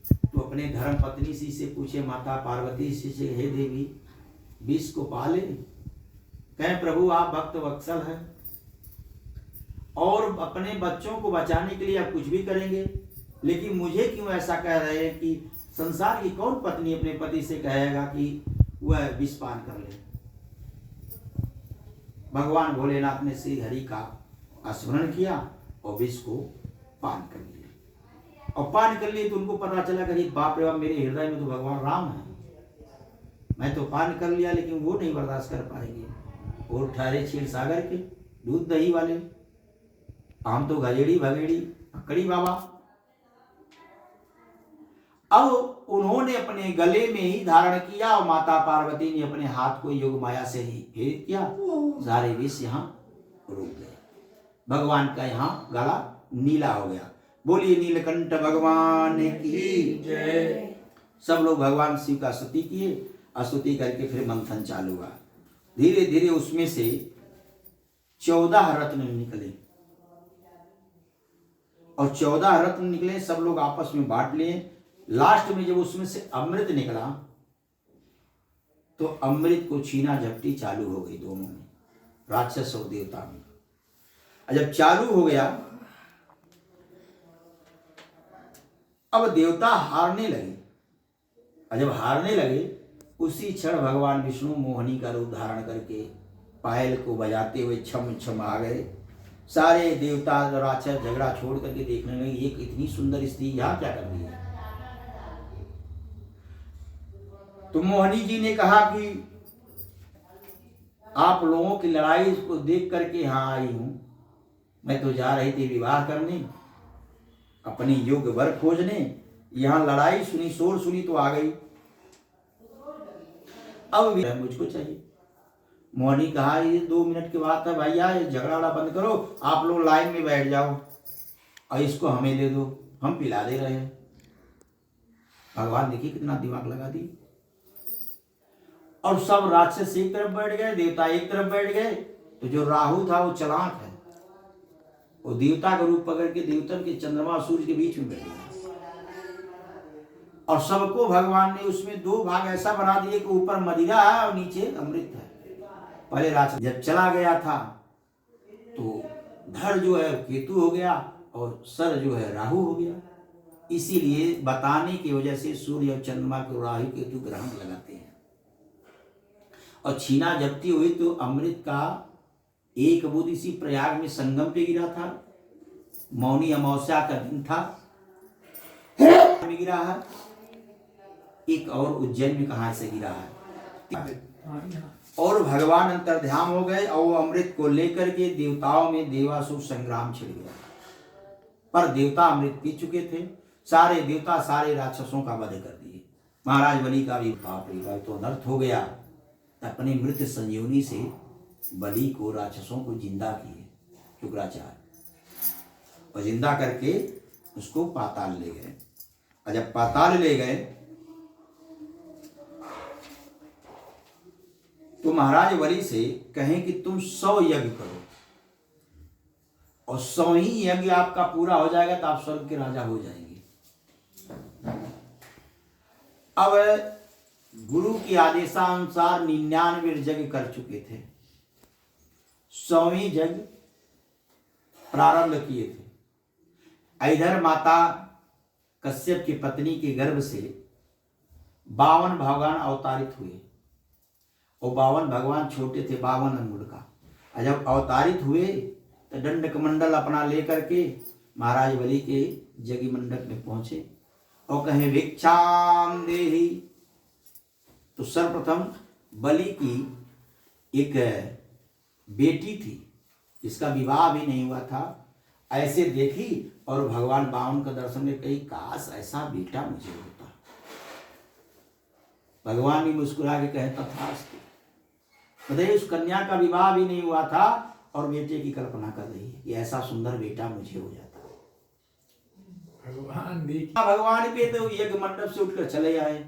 तो अपने धर्म पत्नी से पूछे, माता पार्वती से, हे देवी विष को पाले। कहें प्रभु आप भक्त वत्सल हैं और अपने बच्चों को बचाने के लिए आप कुछ भी करेंगे, लेकिन मुझे क्यों ऐसा कह रहे हैं कि संसार की कौन पत्नी अपने पति से कहेगा कि वह विष पान कर ले? भगवान भोलेनाथ ने श्री हरि का स्मरण किया और विष को पान कर लिया। और पान कर लिए तो उनको पता चला कि बाप रे बाप, मेरे हृदय में तो भगवान राम है। मैं तो पान कर लिया लेकिन वो नहीं बर्दाश्त कर पाएंगे। और ठहरे क्षीर सागर के दूध दही वाले, हम तो गजेड़ी भगेड़ी कड़ी बाबा। अब उन्होंने अपने गले में ही धारण किया और माता पार्वती ने अपने हाथ को योग माया से ही फेर किया, सारे विष यहाँ रुक गए। भगवान का यहाँ गला नीला हो गया। बोलिए नीलकंठ भगवान की जय। सब लोग भगवान शिव का स्तुति किए स्तुति करके फिर मंथन चालू हुआ। धीरे धीरे उसमें से 14 रत्न निकले और 14 रत्न निकले, सब लोग आपस में बांट लिए। लास्ट में जब उसमें से अमृत निकला तो अमृत को छीना झपटी चालू हो गई दोनों में, राक्षस और देवता में। जब चालू हो गया, अब देवता हारने लगे, और जब हारने लगे उसी क्षण भगवान विष्णु मोहिनी का रूप धारण करके पायल को बजाते हुए छम छम आ गए। सारे देवता राक्षस झगड़ा छोड़ करके देखने लगे, एक इतनी सुंदर स्त्री यहाँ क्या कर रही है। तो मोहिनी जी ने कहा कि आप लोगों की लड़ाई को देख करके यहाँ आई हूं, मैं तो जा रही थी विवाह करने, अपनी योग्य वर खोजने, यहाँ लड़ाई सुनी, शोर सुनी तो आ गई, अब मुझको चाहिए। मोहिनी कहा ये 2 मिनट की बात है भैया, ये झगड़ा वाला बंद करो, आप लोग लाइन में बैठ जाओ और इसको हमें दे दो, हम पिला दे रहे हैं। भगवान देखिए कितना दिमाग लगा दी। और सब राक्षस एक तरफ बैठ गए, देवता एक तरफ बैठ गए। तो जो राहु था वो चालाक है, वो देवता का रूप पकड़ के देवतन के चंद्रमा और सूर्य के बीच में बैठ गया और सबको भगवान ने उसमें 2 भाग ऐसा बना दिए कि ऊपर मदिरा है और नीचे अमृत है। पहले राक्षस जब चला गया था तो धड़ जो है केतु हो गया और सर जो है राहु हो गया। इसीलिए बताने की वजह से सूर्य और चंद्रमा को राहु केतु ग्रहण लगाते हैं। और छीना झपटी हुई तो अमृत का एक बूंद इसी प्रयाग में संगम पे गिरा था। मौनी अमावस्या का दिन था, में गिरा है। एक और उज्जैन में कहां से गिरा है। और भगवान अंतर्ध्यान हो गए और वो अमृत को लेकर के देवताओं में देवासुर संग्राम छिड़ गया। पर देवता अमृत पी चुके थे, सारे देवता सारे राक्षसों का वध कर दिए। महाराज बलि का भी बाप रे बाप तो अनर्थ हो गया। अपनी मृत संजीवनी से बलि को राक्षसों को जिंदा किए शुक्राचार्य, और जिंदा करके उसको पाताल ले गए। और जब पाताल ले गए तो महाराज बलि से कहें कि तुम 100 यज्ञ करो और 100 ही यज्ञ आपका पूरा हो जाएगा तो आप स्वर्ग के राजा हो जाएंगे। अब गुरु की आदेशानुसार 99 यज्ञ कर चुके थे, 100वीं यज्ञ प्रारंभ किए थे। इधर माता कश्यप की पत्नी के गर्भ से 52 भगवान अवतारित हुए और 52 भगवान छोटे थे, 52 अंगुल का। और जब अवतारित हुए तो दंड कमंडल अपना लेकर के महाराज बलि के यज्ञ मंडप में पहुंचे और कहे भिक्षाम देहि। तो सर्वप्रथम बलि की एक बेटी थी जिसका विवाह भी नहीं हुआ था, ऐसे देखी और भगवान 52 का दर्शन में कही काश ऐसा बेटा मुझे होता। भगवान भी मुस्कुरा के कहे तथास्तु। बताइए उस कन्या का विवाह भी नहीं हुआ था और बेटे की कल्पना कर रही है कि ऐसा सुंदर बेटा मुझे हो जाता। भगवान पे तो यज्ञ मंडप से उठकर चले आए।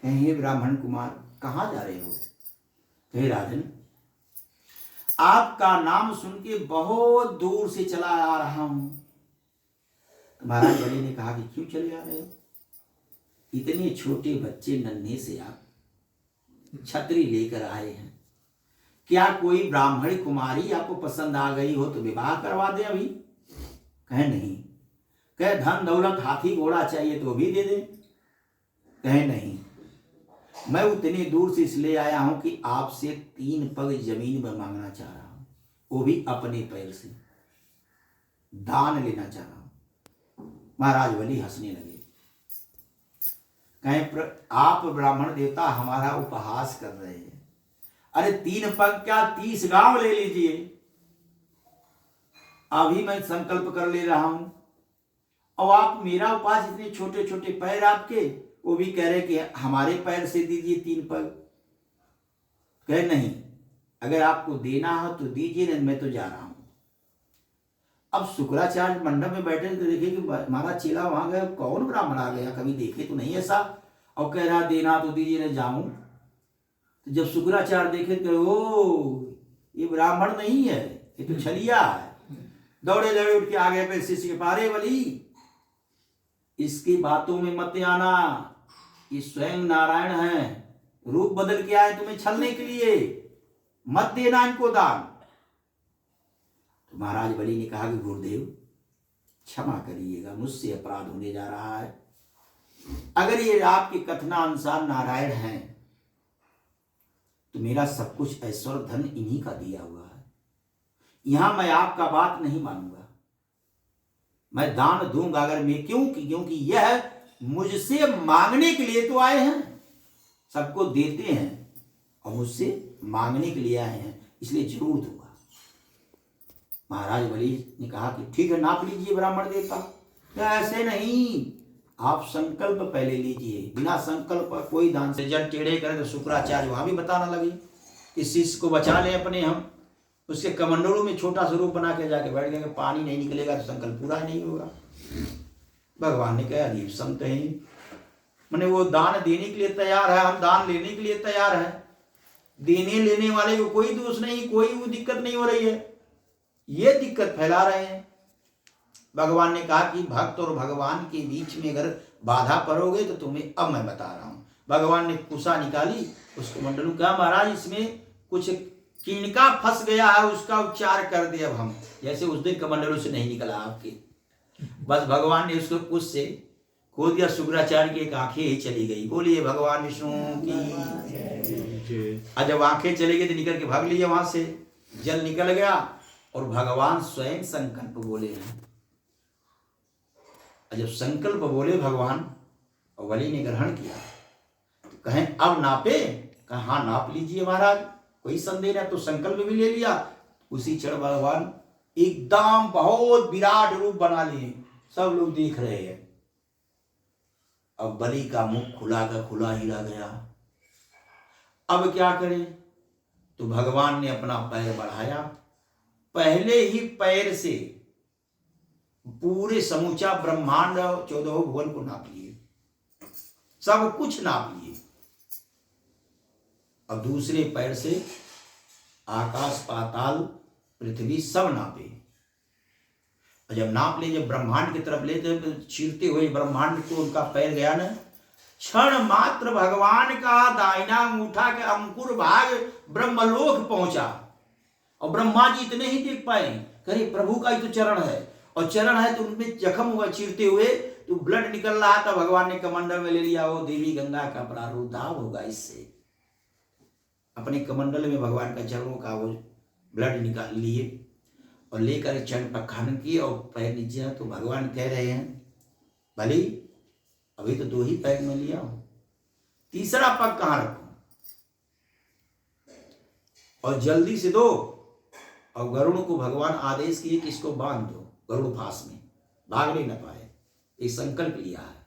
हे ब्राह्मण कुमार कहाँ जा रहे हो? हे राजन आपका नाम सुन के बहुत दूर से चला आ रहा हूं। महाराज बलि ने कहा कि क्यों चले आ रहे हो? इतने छोटे बच्चे नन्हे से आप छतरी लेकर आए हैं, क्या कोई ब्राह्मणी कुमारी आपको पसंद आ गई हो तो विवाह करवा दे अभी? कहे नहीं। कहे धन दौलत हाथी घोड़ा चाहिए तो भी दे दे? कहे नहीं। मैं उतने दूर से इसलिए आया हूं कि आपसे 3 पग जमीन में मांगना चाह रहा हूं, वो भी अपने पैर से दान लेना चाह रहा हूं। महाराज बलि हंसने लगे। कहें आप ब्राह्मण देवता हमारा उपहास कर रहे हैं। अरे 3 पग क्या 30 गांव ले लीजिए, अभी मैं संकल्प कर ले रहा हूं और आप मेरा उपहास, इतने छोटे छोटे पैर आपके, वो भी कह रहे कि हमारे पैर से दीजिए 3 पग। कहे नहीं, अगर आपको देना हो तो दीजिए, नहीं मैं तो जा रहा हूं। अब शुक्राचार्य मंडप में बैठे तो देखे कि हमारा चेला वहां गया, कौन ब्राह्मण आ गया, कभी देखे तो नहीं ऐसा। और कह रहा देना तो दीजिए न जाऊं। तो जब शुक्राचार्य देखे तो ओ ये ब्राह्मण नहीं है, ये तो छलिया है। दौड़े दौड़े उठ के आगे पे शिष्य के पारे बली इसकी बातों में मत आना, ये स्वयं नारायण है, रूप बदल के आए तुम्हें छलने के लिए, मत देना इनको दान। तो महाराज बलि ने कहा कि गुरुदेव क्षमा करिएगा, मुझसे अपराध होने जा रहा है। अगर ये आपके कथनानुसार नारायण हैं तो मेरा सब कुछ ऐश्वर्य धन इन्हीं का दिया हुआ है, यहां मैं आपका बात नहीं मानूंगा, मैं दान दूंगा अगर मैं, क्योंकि यह मुझसे मांगने के लिए तो आए हैं, सबको देते हैं और मुझसे मांगने के लिए आए हैं, इसलिए जरूर दूंगा। महाराज बलि ने कहा कि ठीक है, नाप लीजिए ब्राह्मण देवता। तो ऐसे नहीं, आप संकल्प पहले लीजिए, बिना संकल्प कोई दान से जन टेढ़े करें तो शुक्राचार्य वहां भी बताना लगे कि शिष्य को बचा ले अपने हम। उसके कमंडलों में छोटा स्वरूप बना के जाके बैठ गए, पानी नहीं निकलेगा तो संकल्प पूरा ही नहीं होगा। भगवान ने कहा अजीब संत है, मैंने वो दान देने के लिए तैयार है, हम दान लेने के लिए तैयार है, देने लेने वाले को कोई दोष नहीं, कोई वो दिक्कत नहीं हो रही है, ये दिक्कत फैला रहे हैं। भगवान ने कहा कि भक्त और भगवान के बीच में अगर बाधा पड़ोगे तो तुम्हें अब मैं बता रहा हूं। भगवान ने कुशा निकाली, उसको मंडलू कहा महाराज इसमें कुछ किनका फंस गया है, उसका उपचार कर दे अब हम। जैसे उस दिन कमंडलों से नहीं निकला आपके, बस भगवान ने उसको कुछ से खोल दिया, शुक्राचार्य की एक आंखें ही चली गई। बोलिए भगवान विष्णु की। और जब आंखें चली गई तो निकल के भाग लिए वहां से, जल निकल गया और भगवान स्वयं संकल्प बोले हैं। जब संकल्प बोले भगवान और बलि ने ग्रहण किया, तो कहें अब नापे, कहा हाँ नाप लीजिए महाराज, कोई संदेह नहीं। तो संकल्प भी ले लिया, उसी क्षण भगवान एकदम बहुत विराट रूप बना लिए, सब लोग देख रहे हैं। अब बलि का मुख खुला का खुला ही रह गया। अब क्या करें? तो भगवान ने अपना पैर बढ़ाया, पहले ही पैर से पूरे समूचा ब्रह्मांड 14 भुवन को नाप लिए, सब कुछ नाप लिए। और दूसरे पैर से आकाश पाताल पृथ्वी सब नापे। और जब नाप ले, जब ब्रह्मांड की तरफ ले, जब चीरते हुए ब्रह्मांड को उनका पैर गया ना, क्षण मात्र भगवान का दाहिना अंगूठा के अंकुर भाग ब्रह्मलोक पहुंचा। और ब्रह्मा जी इतने ही देख पाए, करे प्रभु का ही तो चरण है, और चरण है तो उनमें जख्म हुआ चीरते हुए, तो ब्लड निकल रहा था। भगवान ने कमंडल में ले लिया, वो देवी गंगा का प्रादुर्भाव होगा इससे। अपने कमंडल में भगवान का चरणों का वो ब्लड निकाल लिए और लेकर चरण पर खनन किए और पैर नीचे। तो भगवान कह रहे हैं भली अभी तो 2 ही पैर में लिया हूं, तीसरा पग कहां रखूं? और जल्दी से दो। और गरुड़ को भगवान आदेश किए कि इसको बांध दो गरुड़ फांस में, भाग नहीं न पाए, एक संकल्प लिया है।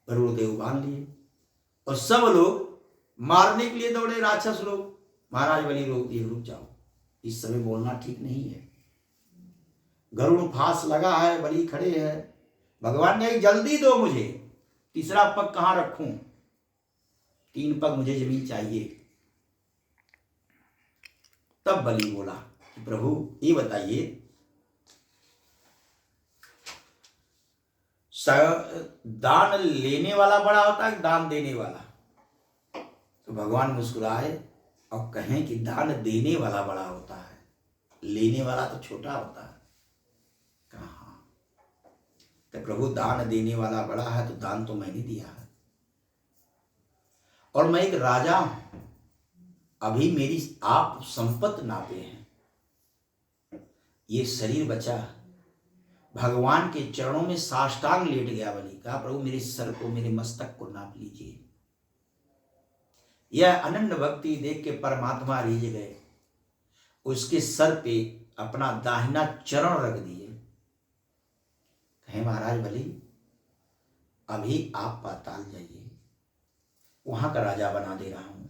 गरुड़ देव बांध लिए और सब लोग मारने के लिए दौड़े, राक्षस लोग। महाराज बलि रोक दिए, रुक जाओ, इस समय बोलना ठीक नहीं है। गरुड़ फांस लगा है, बलि खड़े हैं। भगवान ने जल्दी दो मुझे, तीसरा पग कहां रखूं? 3 पग मुझे जमीन चाहिए। तब बलि बोला कि प्रभु ये बताइए, दान लेने वाला बड़ा होता है कि दान देने वाला? तो भगवान मुस्कुराए और कहें कि दान देने वाला बड़ा होता है, लेने वाला तो छोटा होता है। कहा तो प्रभु दान देने वाला बड़ा है, तो दान तो मैंने दिया है, और मैं एक राजा हूं, अभी मेरी आप संपत्ति नापे हैं। ये शरीर बचा, भगवान के चरणों में साष्टांग लेट गया बलि। कहा प्रभु मेरे सर को, मेरे मस्तक को नाप लीजिए। यह अनन्य भक्ति देख के परमात्मा रीझ गए, उसके सर पे अपना दाहिना चरण रख दिए। कहे महाराज बलि अभी आप पाताल जाइए, वहां का राजा बना दे रहा हूं।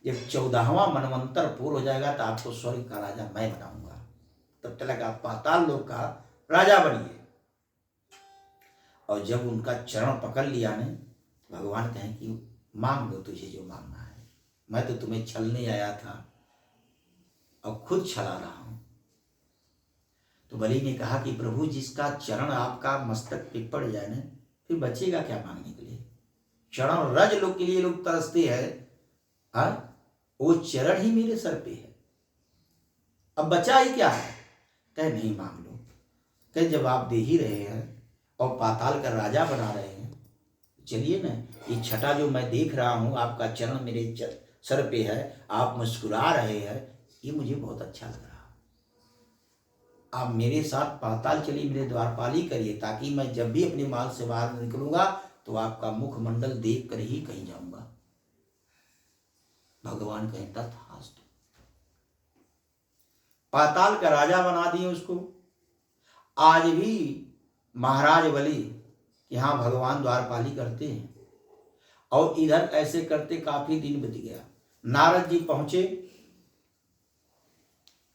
जब 14वां मनवंतर पूर्ण हो जाएगा तो आपको स्वर्ग का राजा मैं बनाऊंगा, तब तक आप पाताल लोक का राजा बनिए। और जब उनका चरण पकड़ लिया ने, भगवान कहें कि मांग लो तुझे जो मांगना है, मैं तो तुम्हें छलने आया था और खुद छला रहा हूं। तो बलि ने कहा कि प्रभु जिसका चरण आपका मस्तक पे पड़ जाए ना, फिर बचेगा क्या मांगने के लिए। चरण रज लोग के लिए लोग तरसते हैं, वो चरण ही मेरे सर पे है, अब बचा ही क्या है। कहे नहीं मांग लो। कहे जब आप दे ही रहे हैं और पाताल का राजा बना रहे हैं, चलिए ना, ये छटा जो मैं देख रहा हूं, आपका चरण मेरे सर पे है, आप मुस्कुरा रहे हैं, ये मुझे बहुत अच्छा लग रहा। आप मेरे साथ पाताल चलिए, मेरे द्वारपाली करिए, ताकि मैं जब भी अपने माल से बाहर निकलूंगा तो आपका मुखमंडल देख कर ही कहीं जाऊंगा। भगवान कहता तथास्तु। पाताल का राजा बना दिए उसको। आज भी महाराज बलि यहाँ भगवान द्वारपाली करते हैं, और इधर ऐसे करते काफी दिन बीत गया। नारद जी पहुंचे,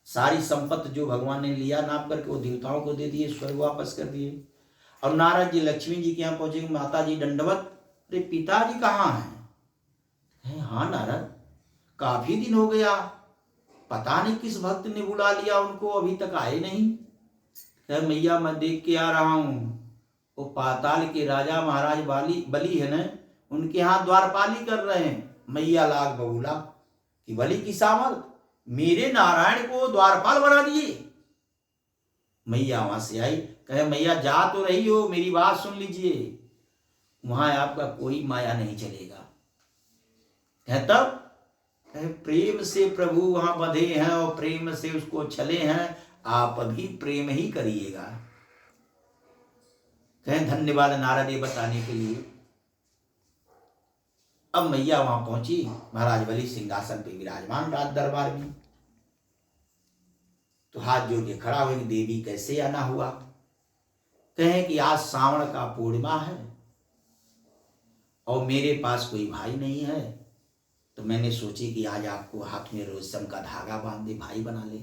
सारी संपत्ति जो भगवान ने लिया नाप करके वो देवताओं को दे दिए, स्वर्ग वापस कर दिए। और नारद जी लक्ष्मी जी के यहाँ पहुंचे, माता जी दंडवत, अरे पिताजी कहाँ हैं? हाँ नारद, काफी दिन हो गया, पता नहीं किस भक्त ने बुला लिया उनको, अभी तक आए नहीं। कहे मैया मैं देख के आ रहा हूँ, वो पाताल के राजा महाराज बलि है ना, उनके यहाँ द्वारपाली कर रहे हैं। मैया लाग बबूला कि बलि की सामर्थ, मेरे नारायण को द्वारपाल बना दिए। मैया वहां से आई, कहे मैया जा तो रही हो, मेरी बात सुन लीजिए, वहां आपका कोई माया नहीं चलेगा। कहे तब? कहे प्रेम से प्रभु वहां बंधे हैं और प्रेम से उसको छले हैं, आप अभी प्रेम ही करिएगा। कहे धन्यवाद नारद ये बताने के लिए। अब मैया वहां पहुंची, महाराज बलि सिंहासन पे विराजमान राज दरबार में। तो हाथ जोड़ के खड़ा हुए, देवी कैसे आना हुआ। कहें कि आज श्रावण का पूर्णिमा है और मेरे पास कोई भाई नहीं है, तो मैंने सोची कि आज आपको हाथ में रेशम का धागा बांध दे, भाई बना ले।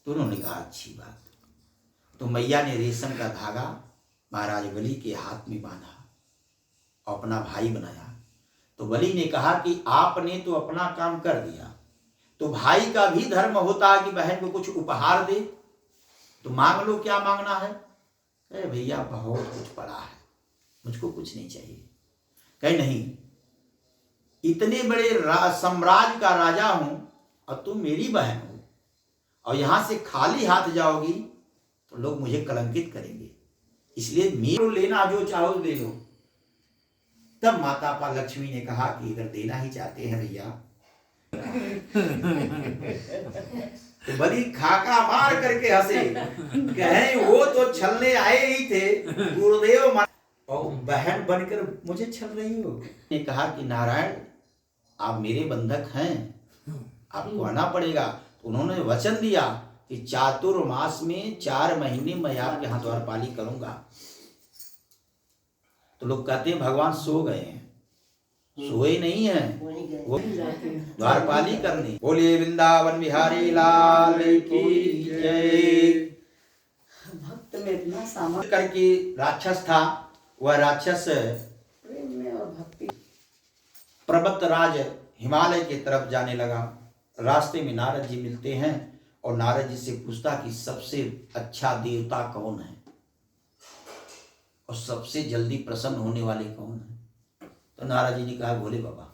तो उन्होंने कहा अच्छी बात। तो मैया ने रेशम का धागा महाराज बलि के हाथ में बांधा और अपना भाई बनाया। तो बलि ने कहा कि आपने तो अपना काम कर दिया, तो भाई का भी धर्म होता है कि बहन को कुछ उपहार दे, तो मांग लो, क्या मांगना है। कहे भैया बहुत कुछ पड़ा है, मुझको कुछ नहीं चाहिए। कहे नहीं, इतने बड़े साम्राज्य का राजा हूं और तुम मेरी बहन हो, और यहां से खाली हाथ जाओगी तो लोग मुझे कलंकित करेंगे, इसलिए मेरे लेना जो चाहो ले लो। तब माता पा लक्ष्मी ने कहा कि अगर देना ही चाहते हैं भैया, तो बलि खाका मार करके हंसे, कहे वो तो छलने आए ही थे, गुरुदेव और बहन बनकर मुझे छल रही हो। ने कहा कि नारायण आप मेरे बंधक हैं, आपको आना पड़ेगा। तो उन्होंने वचन दिया कि चातुर्मास में 4 महीने मैं आपके यहाँ द्वारपाली करूंगा। तो लोग कहते हैं भगवान सो गए हैं, सोए नहीं है, वो द्वारपाली करने। बोलिए वृंदावन बिहारी लाल की जय। भक्त में इतना सामर्थ्य करके राक्षस था, वह राक्षस प्रेम में और भक्ति। पर्वतराज हिमालय की तरफ जाने लगा। रास्ते में नारद जी मिलते हैं और नारद जी से पूछता कि सबसे अच्छा देवता कौन है और सबसे जल्दी प्रसन्न होने वाले कौन है। तो नारद जी ने कहा भोले बाबा।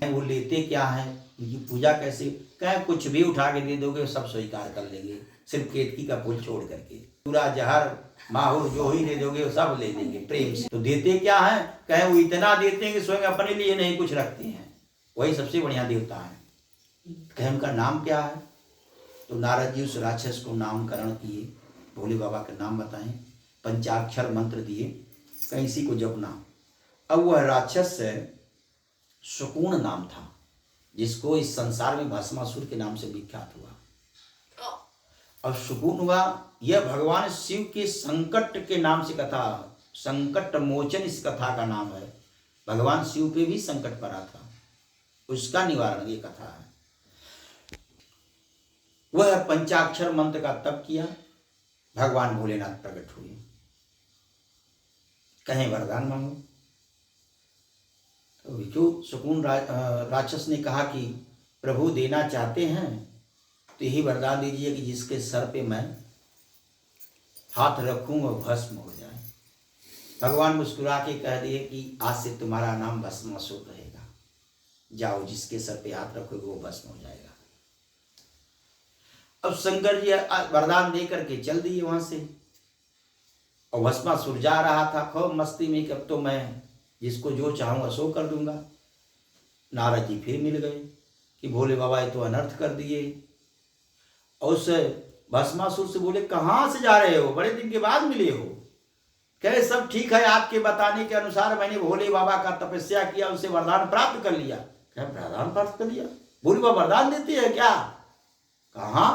वो लेते क्या है, उनकी पूजा कैसे। कहे कुछ भी उठा के दे दोगे सब स्वीकार कर लेंगे, सिर्फ केतकी का फूल छोड़ करके। पूरा जहर माहौर जो ही दे दोगे वो सब ले लेंगे प्रेम से। तो देते क्या है, कहे वो इतना देते हैं कि स्वयं अपने लिए नहीं कुछ रखते हैं, वही सबसे बढ़िया देवता है। कहे उनका नाम क्या है। तो नारद जी उस राक्षस को नामकरण किए, भोले बाबा का नाम बताएं, पंचाक्षर मंत्र दिए, कहीं इसी को जपना। अब वह राक्षस शकुन नाम था, जिसको इस संसार में भस्मासुर के नाम से विख्यात हुआ। और शकुन हुआ यह भगवान शिव के संकट के नाम से कथा, संकट मोचन इस कथा का नाम है। भगवान शिव पे भी संकट पड़ा था, उसका निवारण ये कथा है। वह पंचाक्षर मंत्र का तप किया, भगवान भोलेनाथ प्रकट हुए। कहें वरदान मांगो। तो भिक्षु शकुन राक्षस ने कहा कि प्रभु देना चाहते हैं तो यही वरदान दीजिए कि जिसके सर पे मैं हाथ रखूं और भस्म हो जाए। भगवान मुस्कुरा के कह दिए कि आज से तुम्हारा नाम भस्मासुर रहेगा, जाओ जिसके सर पे हाथ रखोगे वो भस्म हो जाएगा। अब शंकर जी वरदान दे करके चल दिए वहां से, और भस्मासुर जा रहा था खूब मस्ती में कि अब तो मैं जिसको जो चाहूंगा सो कर दूंगा। नारद जी फिर मिल गए कि भोले बाबा ये तो अनर्थ कर दिए। और उस भस्मासुर से बोले कहाँ से जा रहे हो, बड़े दिन के बाद मिले हो। कहे सब ठीक है, आपके बताने के अनुसार मैंने भोले बाबा का तपस्या किया, उनसे वरदान प्राप्त कर लिया। क्या वरदान प्राप्त कर लिया? भोले बाबा वरदान देते हैं क्या? कहाँ?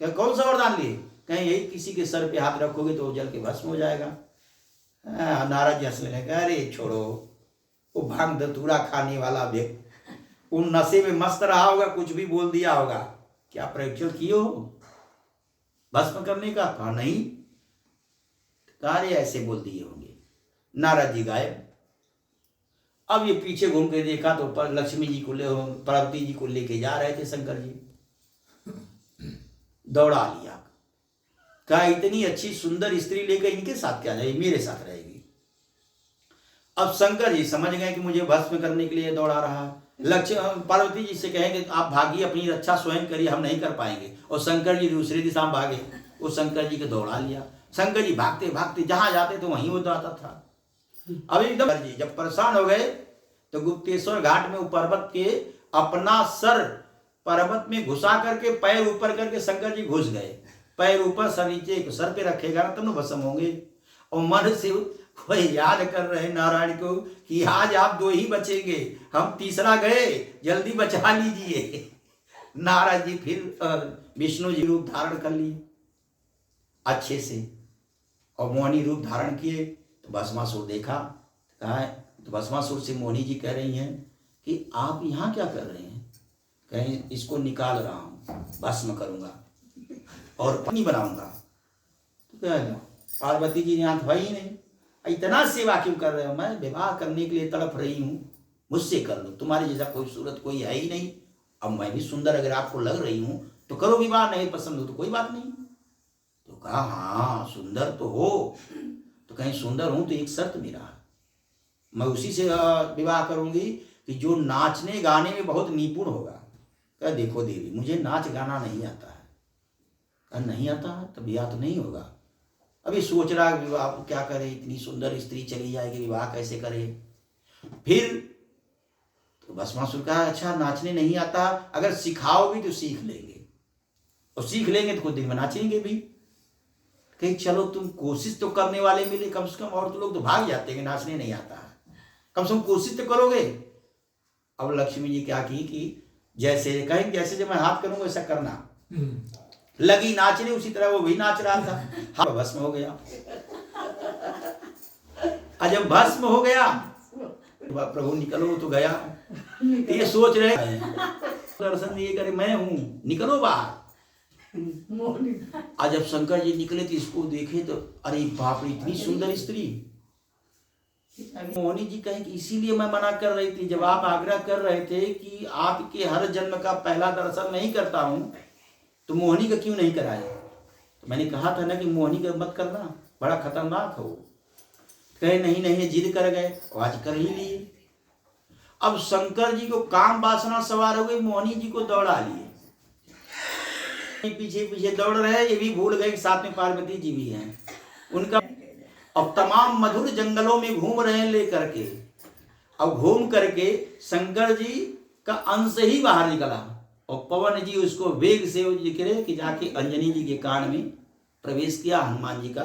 क्या कौन सा वरदान लिए? कहीं यही किसी के सर पे हाथ रखोगे तो जल के भस्म हो जाएगा। नारद जी हंसने लगे, अरे छोड़ो, वो भांग धतूरा खाने वाला व्यक्ति उन नशे में मस्त रहा होगा, कुछ भी बोल दिया होगा। क्या प्रैक्टिकल किए हो भस्म करने का? कहा नहीं। कार्य ऐसे बोल दिए होंगे। नारद जी गायब। अब ये पीछे घूम के देखा तो पर लक्ष्मी जी को पार्वती जी को लेके जा रहे थे शंकर जी। दौड़ा लिया, कहा इतनी अच्छी सुंदर स्त्री लेकर इनके साथ क्या जाए, मेरे साथ रहेगी। अब शंकर जी समझ गए कि मुझे भस्म करने के लिए दौड़ा रहा। पार्वती जी से कहेंगे आप भागिए, अपनी रक्षा स्वयं करिए, हम नहीं कर पाएंगे। और शंकर जी दूसरी दिशा में भागे, वो शंकर जी को दौड़ा लिया। शंकर जी भागते भागते जहां जाते तो वहीं वो जाता था। अब एकदम जी जब परेशान हो गए तो गुप्तेश्वर घाट में पर्वत के अपना सर पर्वत में घुसा करके पैर ऊपर करके शंकर जी घुस गए। पैर ऊपर सर नीचे, सर पे रखेगा ना तब तो भस्म होंगे। और मन से कोई याद कर रहे नारायण को कि आज आप दो ही बचेंगे, हम तीसरा गए, जल्दी बचा लीजिए। नारद जी फिर विष्णु जी रूप धारण कर लिए अच्छे से, और मोहिनी रूप धारण किए। तो भस्मासुर देखा, कहा तो भस्मासुर से मोहिनी जी कह रही हैं कि आप यहाँ क्या कर रहे हैं? कहीं इसको निकाल रहा हूँ, भस्म करूंगा और पत्नी बनाऊंगा। तो क्या पार्वती जी ने हाथ भाई नहीं, इतना सेवा क्यों कर रहे हो? मैं विवाह करने के लिए तड़प रही हूँ, मुझसे कर लो, तुम्हारे जैसा कोई सूरत कोई है ही नहीं। अब मैं भी सुंदर अगर आपको लग रही हूँ तो करो विवाह, नहीं पसंद हो तो कोई बात नहीं। तो कहा हाँ सुंदर तो हो, तो कहीं सुंदर हूं तो एक शर्त मेरा है, मैं उसी से विवाह करूंगी कि जो नाचने गाने में बहुत निपुण होगा। कहा देखो देवी मुझे नाच गाना नहीं आता है। कहा नहीं आता है तो विवाह तो नहीं होगा। अभी सोच रहा है विवाह क्या करे, इतनी सुंदर स्त्री चली जाएगी, विवाह कैसे करे। फिर तो भस्मासुर कहा अच्छा नाचने नहीं आता, अगर सिखाओ भी तो सीख लेंगे, और सीख लेंगे तो कुछ दिन में नाचेंगे भी। कहीं चलो तुम कोशिश तो करने वाले मिले कम से कम, और तो लोग तो भाग जाते हैं नाचने नहीं आता है, कम से कम कोशिश तो करोगे। अब लक्ष्मी जी क्या की कि जैसे कहें जैसे जब मैं हाथ करूंगा वैसा करना। लगी नाचने, उसी तरह वो भी नाच रहा था। हाँ भस्म हो गया। जब भस्म हो गया प्रभु निकलो तो गया। तो ये सोच रहे दर्शन ये करे मैं हूं, निकलो बाहर। आज जब शंकर जी निकले तो इसको देखे तो अरे बाप रे इतनी सुंदर स्त्री। मोहिनी जी कहें कि इसीलिए मैं मना कर रही थी, जब आप आग्रह कर रहे थे कि आपके हर जन्म का पहला दर्शन नहीं करता हूं तो मोहिनी का क्यों नहीं कराया। तो मैंने कहा था ना कि मोहिनी का मत करना, बड़ा खतरनाक है वो। कहे नहीं नहीं जिद कर गए, आज कर ही लिए। अब शंकर जी को काम वासना सवार हो गई, मोहिनी जी को दौड़ा लिए, पीछे पीछे दौड़ रहे। ये भी भूल गए साथ में पार्वती जी भी हैं उनका। अब तमाम मधुर जंगलों में घूम रहे हैं लेकर के। अब घूम करके शंकर जी का अंश ही बाहर निकला, और पवन जी उसको वेग से निकले कि जाके अंजनी जी के कान में प्रवेश किया। हनुमान जी का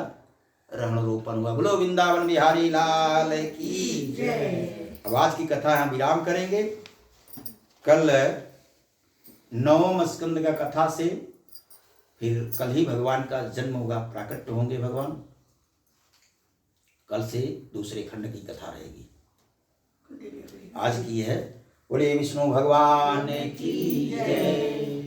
रण रोपण हुआ। बोलो वृंदावन बिहारी लाल की जय। अब आज की कथा यहाँ विराम करेंगे। कल 9वें स्कंद का कथा से फिर कल ही भगवान का जन्म होगा, प्राकट्य होंगे भगवान। कल से दूसरे खंड की कथा रहेगी। आज की है बोले विष्णु भगवान की जय।